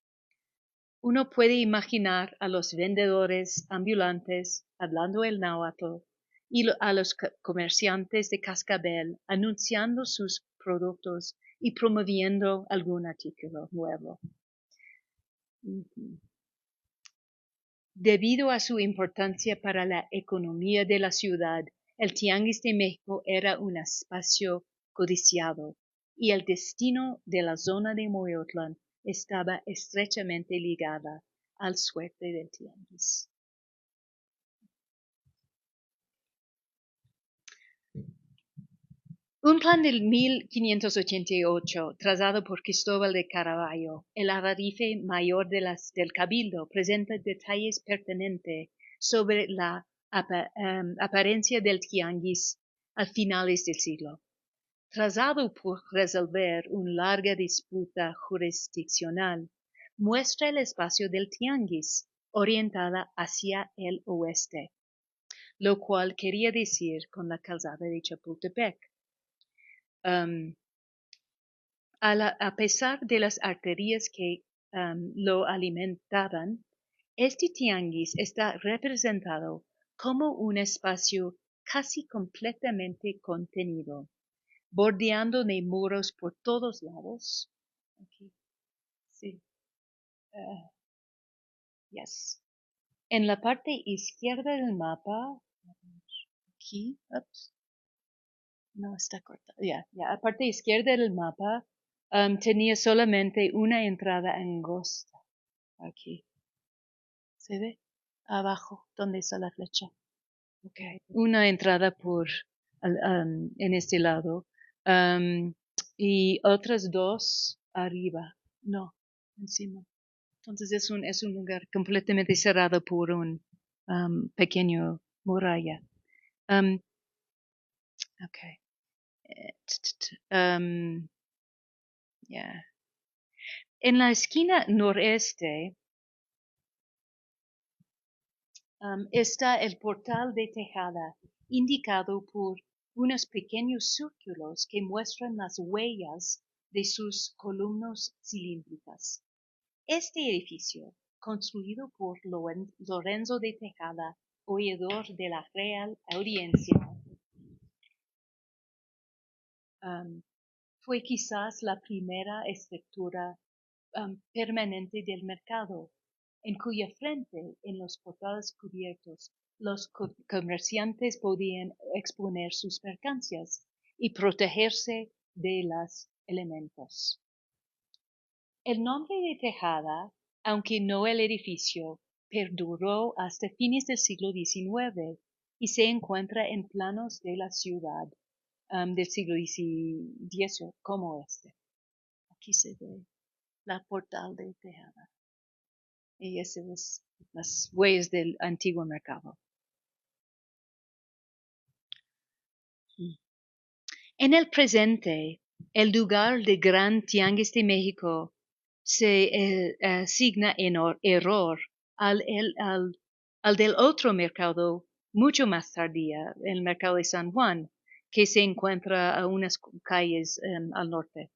Uno puede imaginar a los vendedores ambulantes hablando el náhuatl y a los comerciantes de cascabel anunciando sus productos y promoviendo algún artículo nuevo. Debido a su importancia para la economía de la ciudad, el Tianguis de México era un espacio codiciado y el destino de la zona de Moyotlán estaba estrechamente ligada al suerte del tianguis. Un plan del 1588, trazado por Cristóbal de Carvalho, el alarife mayor del Cabildo, presenta detalles pertinentes sobre la apariencia del tianguis a finales del siglo. Trazado por resolver una larga disputa jurisdiccional, muestra el espacio del tianguis orientada hacia el oeste, lo cual quería decir con la calzada de Chapultepec. A pesar de las arterias que lo alimentaban, este tianguis está representado como un espacio casi completamente contenido, bordeando de muros por todos lados. Aquí. Sí. Yes. En la parte izquierda del mapa, aquí, no está cortado, la parte izquierda del mapa tenía solamente una entrada angosta. Aquí. ¿Se ve? Abajo, donde está la flecha. Okay. Una entrada en este lado y otras dos arriba. No, encima. Entonces es un lugar completamente cerrado por un pequeño muralla. Um, okay. Yeah. En la esquina noreste está el portal de tejada, indicado por unos pequeños círculos que muestran las huellas de sus columnas cilíndricas. Este edificio, construido por Lorenzo de Tejada, oidor de la Real Audiencia, fue quizás la primera estructura permanente del mercado, en cuya frente, en los portales cubiertos, los comerciantes podían exponer sus mercancías y protegerse de los elementos. El nombre de Tejada, aunque no el edificio, perduró hasta fines del siglo XIX y se encuentra en planos de la ciudad del siglo XVIII como este. Aquí se ve la portal de Tejada. Y esas son las huellas del antiguo mercado. En el presente, el lugar de Gran Tianguis de México se asigna en error al del otro mercado mucho más tardía, el mercado de San Juan, que se encuentra a unas calles al norte.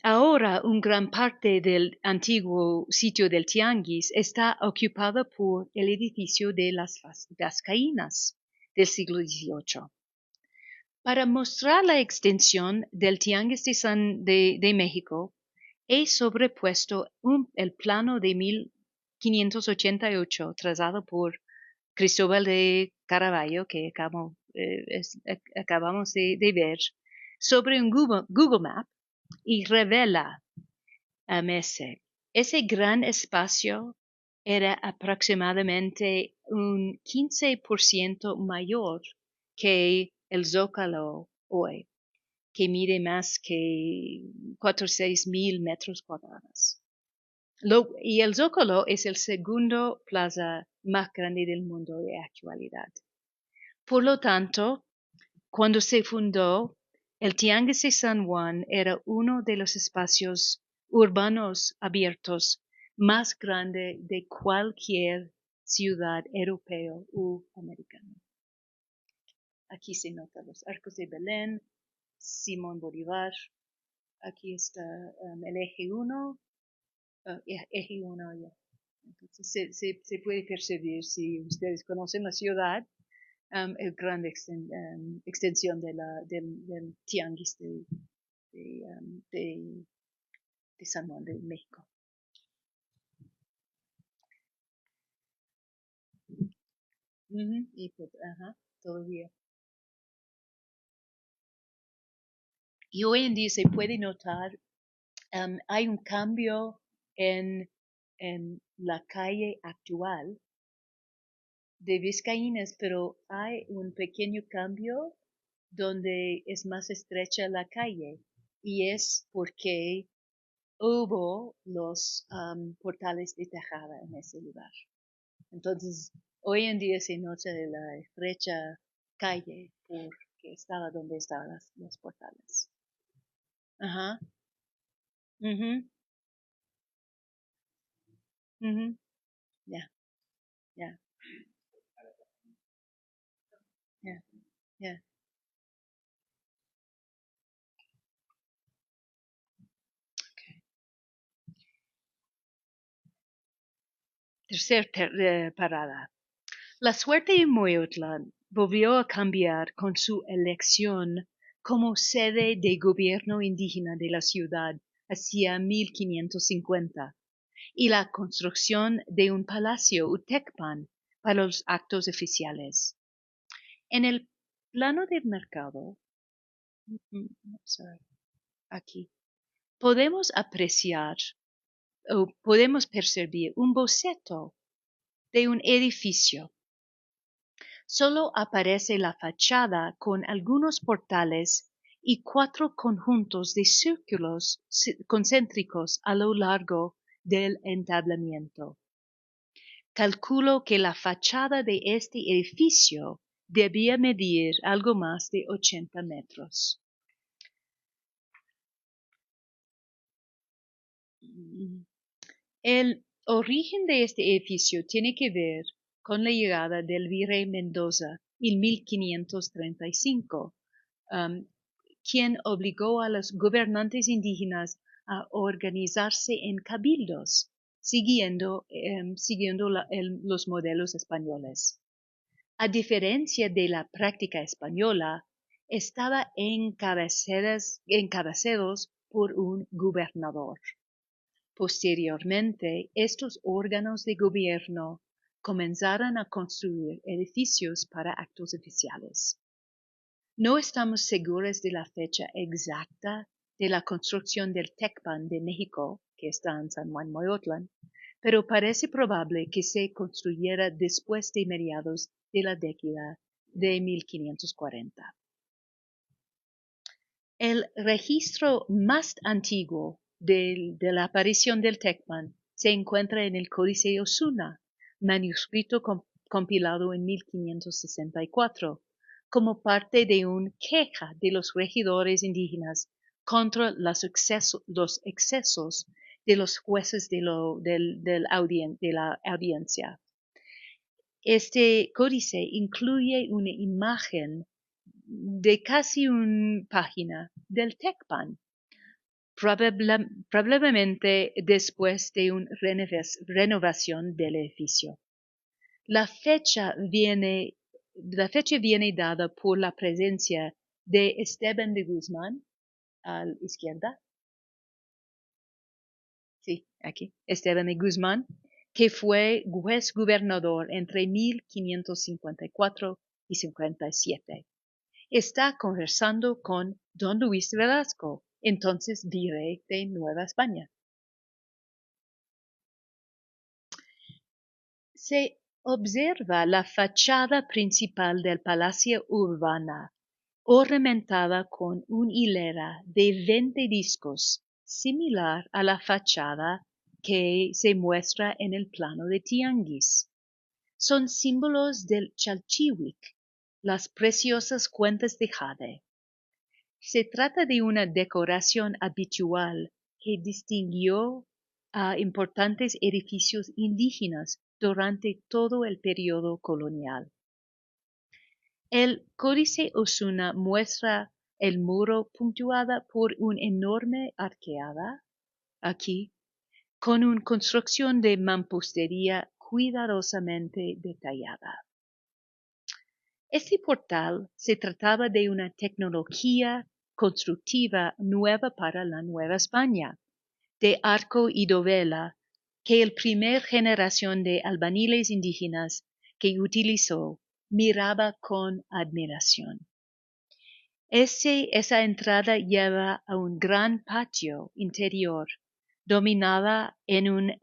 Ahora, una gran parte del antiguo sitio del Tianguis está ocupada por el edificio de las Vascaínas del siglo XVIII. Para mostrar la extensión del Tianguis de México, he sobrepuesto el plano de 1588 trazado por Cristóbal de Caravaggio, que acabamos de ver, sobre un Google Map y revela a ese gran espacio era aproximadamente un 15% mayor que el Zócalo hoy, que mide más que 46,000 metros cuadrados. Y el Zócalo es el segundo plaza más grande del mundo de actualidad. Por lo tanto, cuando se fundó, el Tianguis de San Juan era uno de los espacios urbanos abiertos más grande de cualquier ciudad europea u americana. Aquí se notan los arcos de Belén, Simón Bolívar, aquí está el eje 1, eje 1 allá. Entonces se puede percibir, si ustedes conocen la ciudad, el gran extensión del tianguis de San Juan de México. Y pues, todavía. Y hoy en día se puede notar, hay un cambio en la calle actual de Vizcaínas, pero hay un pequeño cambio donde es más estrecha la calle y es porque hubo los portales de Tejada en ese lugar. Entonces, hoy en día se nota de la estrecha calle porque estaba donde estaban los portales. Ajá. Mhm. Mhm. Ya. Ya. Ya. Ya. Tercer parada. La suerte de Moyotlán volvió a cambiar con su elección como sede de gobierno indígena de la ciudad hacia 1550 y la construcción de un palacio Utecpan para los actos oficiales. En el plano del mercado, aquí, podemos apreciar o podemos percibir un boceto de un edificio. Solo aparece la fachada con algunos portales y 4 conjuntos de círculos concéntricos a lo largo del entablamiento. Calculo que la fachada de este edificio debía medir algo más de 80 metros. El origen de este edificio tiene que ver con la llegada del virrey Mendoza en 1535, quien obligó a los gobernantes indígenas a organizarse en cabildos, siguiendo los modelos españoles. A diferencia de la práctica española, estaba encabezados por un gobernador. Posteriormente, estos órganos de gobierno comenzaron a construir edificios para actos oficiales. No estamos seguros de la fecha exacta de la construcción del Tecpan de México, que está en San Juan Moyotlán, pero parece probable que se construyera después de mediados de la década de 1540. El registro más antiguo de la aparición del Tecpan se encuentra en el Códice Osuna, manuscrito compilado en 1564, como parte de una queja de los regidores indígenas contra los excesos de los jueces de la audiencia. Este códice incluye una imagen de casi una página del Tecpan, probablemente después de una renovación del edificio. La fecha viene dada por la presencia de Esteban de Guzmán, a la izquierda. Sí, aquí. Esteban de Guzmán, que fue juez gobernador entre 1554 y 57. Está conversando con don Luis Velasco, entonces virrey de Nueva España. Se observa la fachada principal del Palacio Urbana, ornamentada con una hilera de 20 discos, similar a la fachada que se muestra en el plano de Tianguis. Son símbolos del Chalchihuic, las preciosas cuentas de jade. Se trata de una decoración habitual que distinguió a importantes edificios indígenas durante todo el periodo colonial. El Códice Osuna muestra el muro puntuada por una enorme arqueada, aquí, con una construcción de mampostería cuidadosamente detallada. Este portal se trataba de una tecnología constructiva nueva para la Nueva España, de arco y dovela, que la primera generación de albañiles indígenas que utilizó miraba con admiración. Esa entrada lleva a un gran patio interior, dominada en un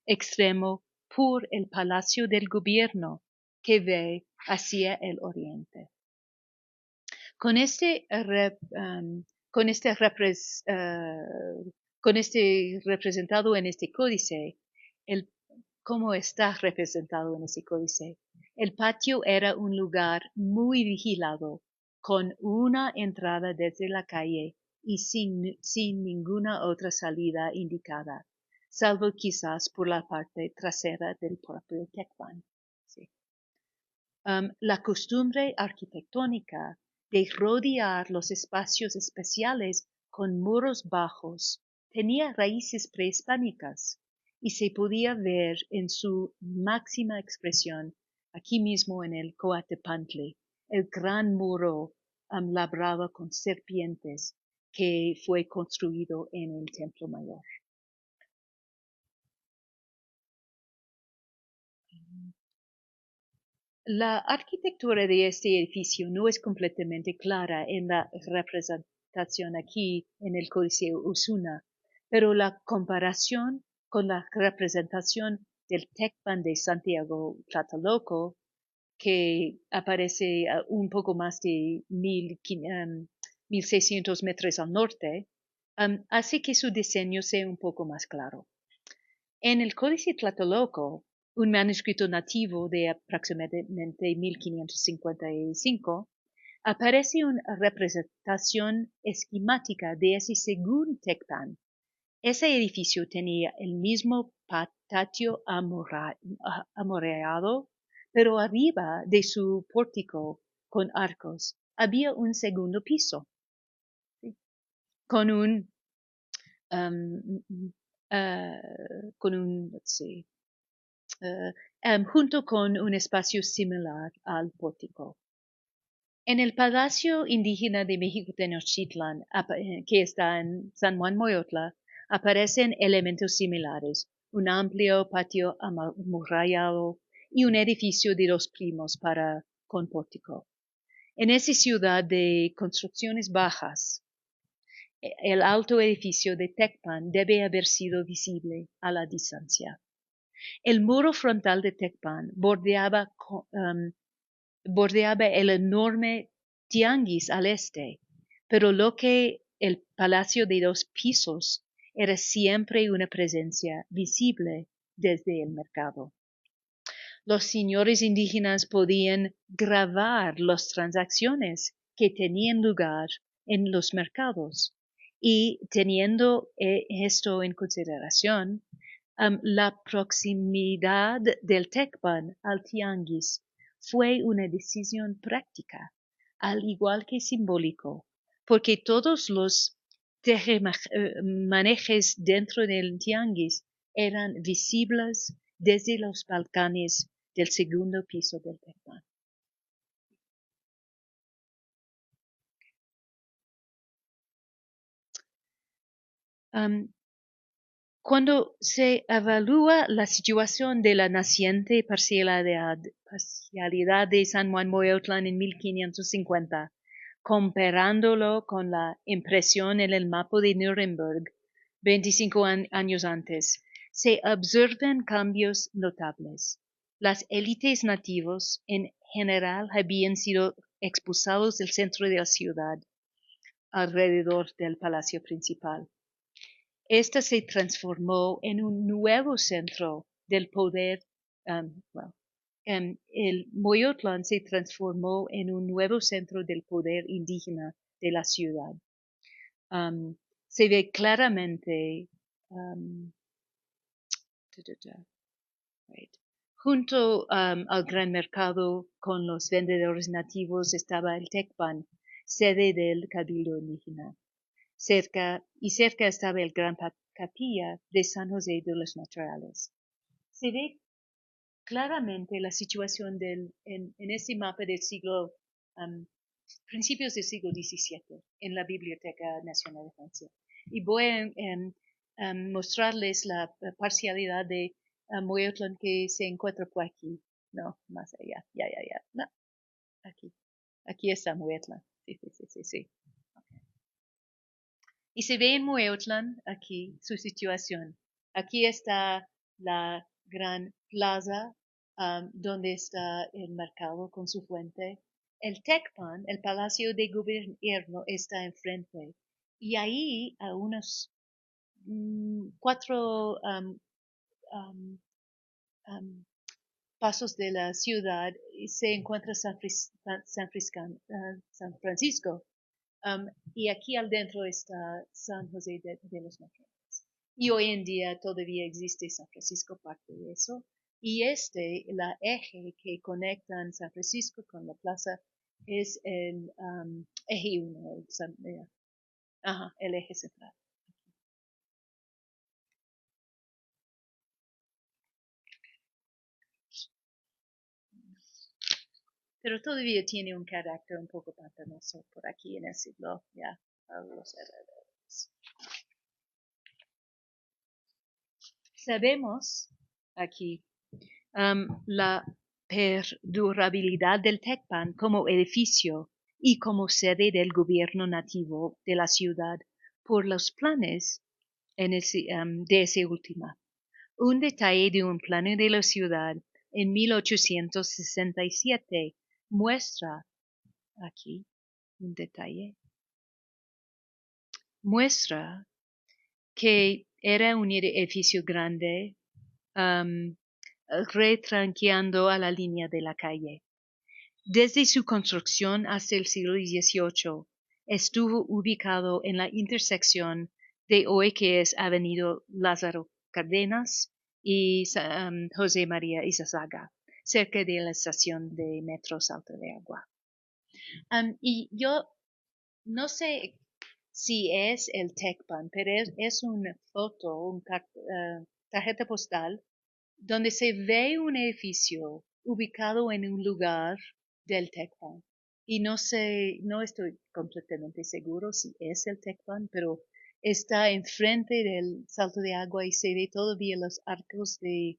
extremo por el Palacio del Gobierno, que ve hacia el oriente. Con este representado en este códice, ¿cómo está representado en este códice? El patio era un lugar muy vigilado, con una entrada desde la calle y sin ninguna otra salida indicada, salvo quizás por la parte trasera del propio Tecpan. Sí. La costumbre arquitectónica de rodear los espacios especiales con muros bajos tenía raíces prehispánicas y se podía ver en su máxima expresión aquí mismo en el Coatepantli, el gran muro labrado con serpientes que fue construido en el Templo Mayor. La arquitectura de este edificio no es completamente clara en la representación aquí en el Códice Osuna, pero la comparación con la representación del Tecpan de Santiago Tlatelolco, que aparece un poco más de 1600 metros al norte, hace que su diseño sea un poco más claro. En el Códice Tlatelolco, un manuscrito nativo de aproximadamente 1555, aparece una representación esquemática de ese segundo Tecpan. Ese edificio tenía el mismo patio amurallado, pero arriba de su pórtico con arcos había un segundo piso, ¿sí? con un, let's see, junto con un espacio similar al pórtico. En el Palacio Indígena de México Tenochtitlan, que está en San Juan Moyotla, aparecen elementos similares, un amplio patio amurallado y un edificio de 2 pisos con pórtico. En esa ciudad de construcciones bajas, el alto edificio de Tecpan debe haber sido visible a la distancia. El muro frontal de Tecpan bordeaba el enorme tianguis al este, pero lo que el palacio de 2 pisos era siempre una presencia visible desde el mercado. Los señores indígenas podían grabar las transacciones que tenían lugar en los mercados y teniendo esto en consideración, la proximidad del Tecpan al tianguis fue una decisión práctica, al igual que simbólico, porque todos los tejemanejes dentro del tianguis eran visibles desde los balcones del segundo piso del Tecpan. Cuando se evalúa la situación de la naciente parcialidad de San Juan Moyotlán en 1550, comparándolo con la impresión en el mapa de Nuremberg 25 años antes, se observan cambios notables. Las élites nativos en general habían sido expulsados del centro de la ciudad alrededor del palacio principal. Esta se transformó en un nuevo centro del poder, el Moyotlán se transformó en un nuevo centro del poder indígena de la ciudad. Se ve claramente junto al gran mercado con los vendedores nativos estaba el Tecpan, sede del cabildo indígena. Cerca estaba el gran capilla de San José de los Naturales. Se ve claramente la situación en ese mapa del principios del siglo XVII, en la Biblioteca Nacional de Francia. Y voy a mostrarles la parcialidad de Moyotlán que se encuentra por aquí. No, más allá. Ya. No, aquí. Aquí está Moyotlán. Sí. Y se ve en Moyotlán aquí su situación. Aquí está la gran plaza donde está el mercado con su fuente. El Tecpan, el Palacio de Gobierno, está enfrente. Y ahí, a unos 4 pasos de la ciudad, se encuentra San Francisco. Y aquí al dentro está San José de los Naturales. Y hoy en día todavía existe San Francisco, parte de eso. Y la eje que conecta San Francisco con la plaza es el eje 1, el eje central. Pero todavía tiene un carácter un poco pantanoso por aquí en el siglo, ya, a los alrededores. Sabemos aquí la perdurabilidad del Tecpan como edificio y como sede del gobierno nativo de la ciudad por los planes de ese última. Un detalle de un plano de la ciudad en 1867 muestra, aquí, un detalle, muestra que era un edificio grande, retranqueando a la línea de la calle. Desde su construcción hasta el siglo XVIII, estuvo ubicado en la intersección de hoy que es Avenida Lázaro Cárdenas y José María Izazaga, cerca de la estación de Metro Salto de Agua. Y yo no sé si es el Tecpan, pero es una foto, tarjeta postal, donde se ve un edificio ubicado en un lugar del Tecpan. Y no sé, no estoy completamente seguro si es el Tecpan, pero está enfrente del Salto de Agua y se ve todavía los arcos que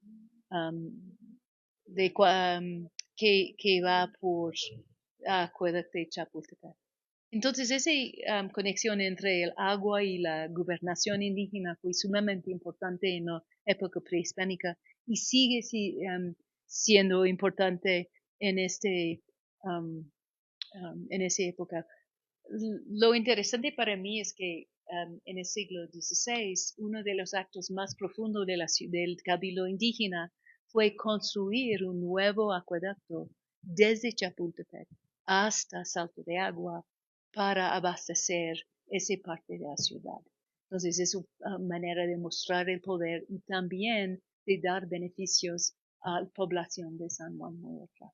va por Acueducto de Chapultepec. Entonces, esa conexión entre el agua y la gobernación indígena fue sumamente importante en la época prehispánica y sigue siendo importante en en esa época. Lo interesante para mí es que en el siglo XVI, uno de los actos más profundos del cabildo indígena fue construir un nuevo acueducto desde Chapultepec hasta Salto de Agua para abastecer esa parte de la ciudad. Entonces es una manera de mostrar el poder y también de dar beneficios a la población de San Juan Moyotla.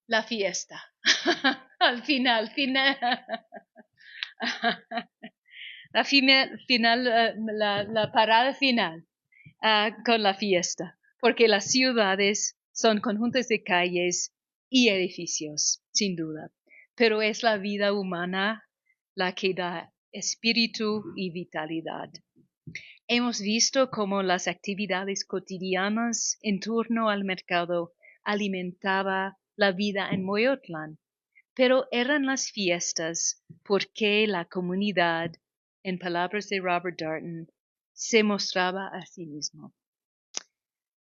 La fiesta. Al final. La parada final con la fiesta, porque las ciudades son conjuntos de calles y edificios, sin duda, pero es la vida humana la que da espíritu y vitalidad. Hemos visto cómo las actividades cotidianas en torno al mercado alimentaba la vida en Moyotlán, pero eran las fiestas porque la comunidad, en palabras de Robert Darnton, se mostraba a sí mismo.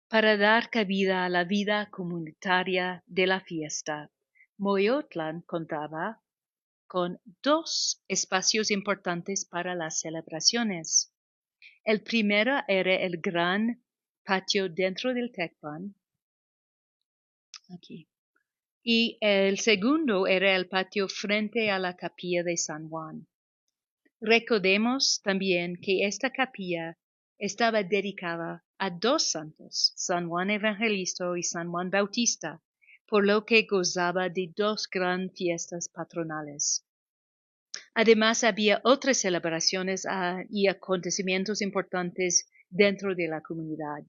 Para dar cabida a la vida comunitaria de la fiesta, Moyotlán contaba con dos espacios importantes para las celebraciones. El primero era el gran patio dentro del Tecpan, aquí, y el segundo era el patio frente a la capilla de San Juan. Recordemos también que esta capilla estaba dedicada a dos santos, San Juan Evangelista y San Juan Bautista, por lo que gozaba de dos grandes fiestas patronales. Además, había otras celebraciones y acontecimientos importantes dentro de la comunidad.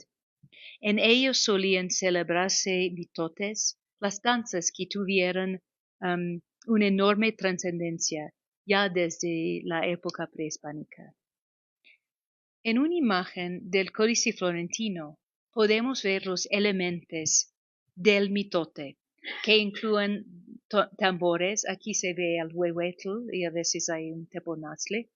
En ellos solían celebrarse mitotes, las danzas que tuvieron una enorme trascendencia ya desde la época prehispánica. En una imagen del Códice Florentino podemos ver los elementos del mitote, que incluyen tambores, aquí se ve el huehuetl y a veces hay un teponazle.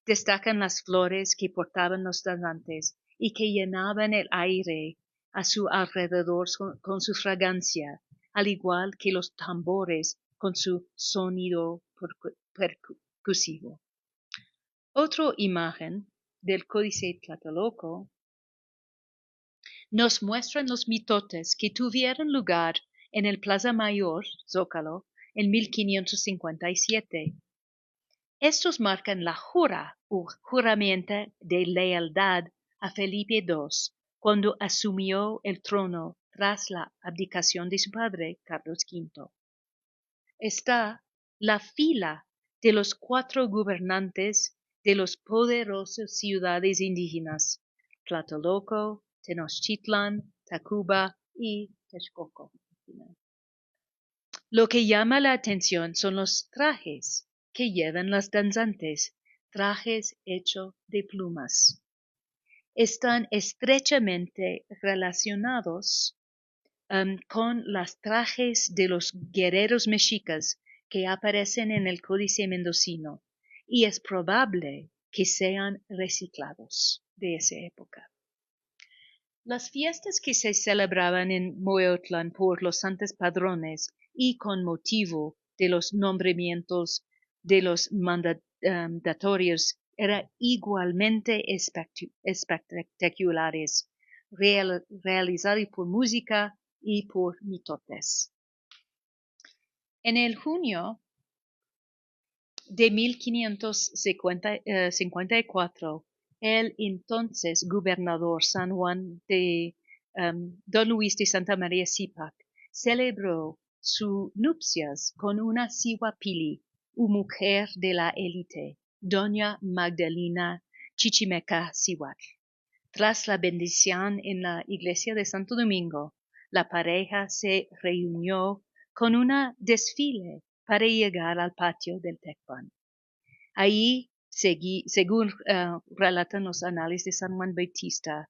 Destacan las flores que portaban los danzantes y que llenaban el aire a su alrededor con su fragancia, al igual que los tambores con su sonido percusivo. Otra imagen del Códice Tlatelolco nos muestran los mitotes que tuvieron lugar en el Plaza Mayor, Zócalo, en 1557. Estos marcan la juramento de lealtad a Felipe II cuando asumió el trono tras la abdicación de su padre, Carlos V. Está la fila de los 4 gobernantes de las poderosas ciudades indígenas, Tlatelolco, Tenochtitlan, Tacuba y Texcoco. Lo que llama la atención son los trajes que llevan las danzantes, trajes hechos de plumas. Están estrechamente relacionados con los trajes de los guerreros mexicas que aparecen en el Códice Mendocino, y es probable que sean reciclados de esa época. Las fiestas que se celebraban en Moyotlán por los santos patrones y con motivo de los nombramientos de los mandatorios eran igualmente espectaculares, realizadas por música y por mitotes. En el junio de 1554, el entonces gobernador San Juan de Don Luis de Santa María Zipac celebró sus nupcias con una Sihuapili, una mujer de la élite, doña Magdalena Chichimeca Sihuatl. Tras la bendición en la iglesia de Santo Domingo, la pareja se reunió con un desfile para llegar al patio del Tecpan. Ahí, según relatan los anales de San Juan Bautista,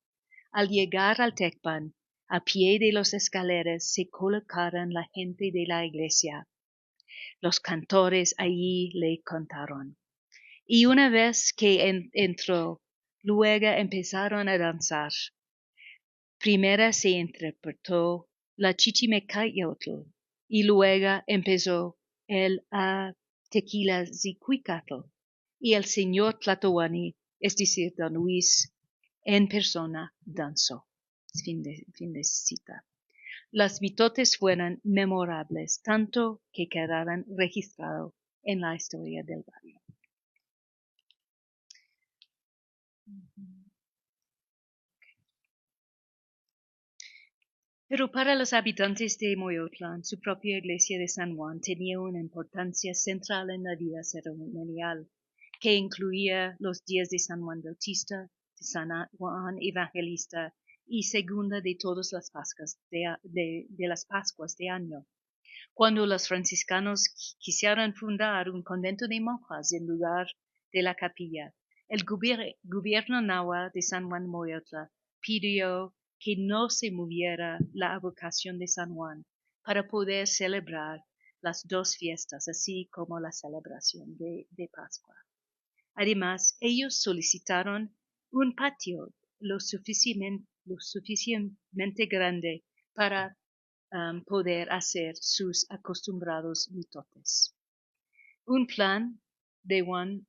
al llegar al Tecpan, a pie de las escaleras se colocaron la gente de la iglesia. Los cantores allí le cantaron. Y una vez que entró, luego empezaron a danzar. Primero se interpretó la Chichimecayotl y luego empezó el Tequila-Zicuicatl y el señor Tlatoani, es decir, Don Luis, en persona danzó. Fin de cita. Las mitotes fueron memorables, tanto que quedaron registrados en la historia del barrio. Pero para los habitantes de Moyotlán, su propia iglesia de San Juan tenía una importancia central en la vida ceremonial, que incluía los días de San Juan Bautista, de San Juan Evangelista y segunda de todas las Pascuas de las Pascuas de año. Cuando los franciscanos quisieron fundar un convento de monjas en lugar de la capilla, el gobierno náhuatl de San Juan Moyotla pidió que no se moviera la advocación de San Juan para poder celebrar las dos fiestas, así como la celebración de Pascua. Además, ellos solicitaron un patio lo suficientemente grande para poder hacer sus acostumbrados mitotes. Un plan de Juan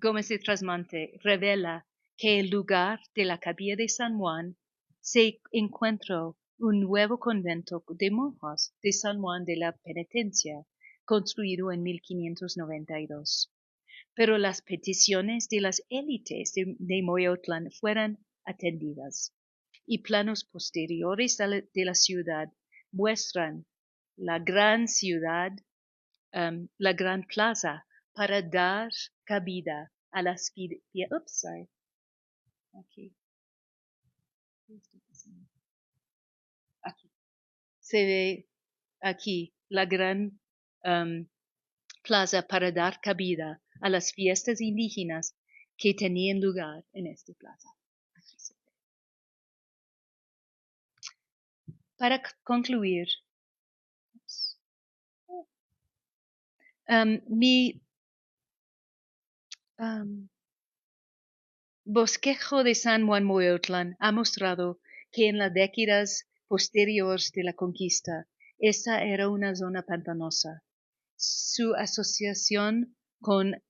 Gómez de Trasmante revela que en lugar de la capilla de San Juan se encontró un nuevo convento de monjas de San Juan de la Penitencia, construido en 1592. Pero las peticiones de las élites de Moyotlán fueron atendidas, y planos posteriores de la ciudad muestran la gran ciudad, la gran plaza, para dar cabida a las aquí. Se ve aquí la gran plaza para dar cabida a las fiestas indígenas que tenían lugar en esta plaza. Aquí se ve. Para concluir, mi bosquejo de San Juan Moyotlán ha mostrado que en las décadas posteriores de la conquista, esta era una zona pantanosa. Su asociación con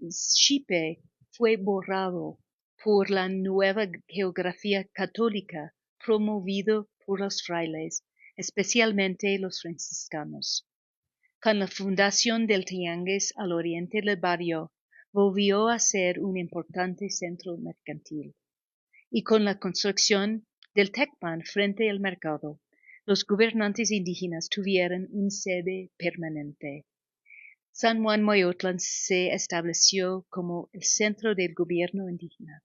Xipe fue borrado por la nueva geografía católica promovido por los frailes, especialmente los franciscanos. Con la fundación del Tianguis al oriente del barrio, volvió a ser un importante centro mercantil. Y con la construcción del Tecpan frente al mercado, los gobernantes indígenas tuvieron una sede permanente. San Juan Moyotlán se estableció como el centro del gobierno indígena.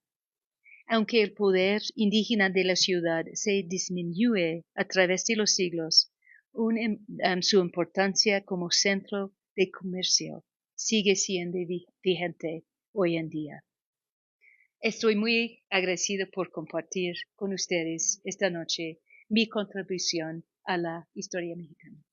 Aunque el poder indígena de la ciudad se disminuye a través de los siglos, su importancia como centro de comercio sigue siendo vigente hoy en día. Estoy muy agradecida por compartir con ustedes esta noche mi contribución a la historia mexicana.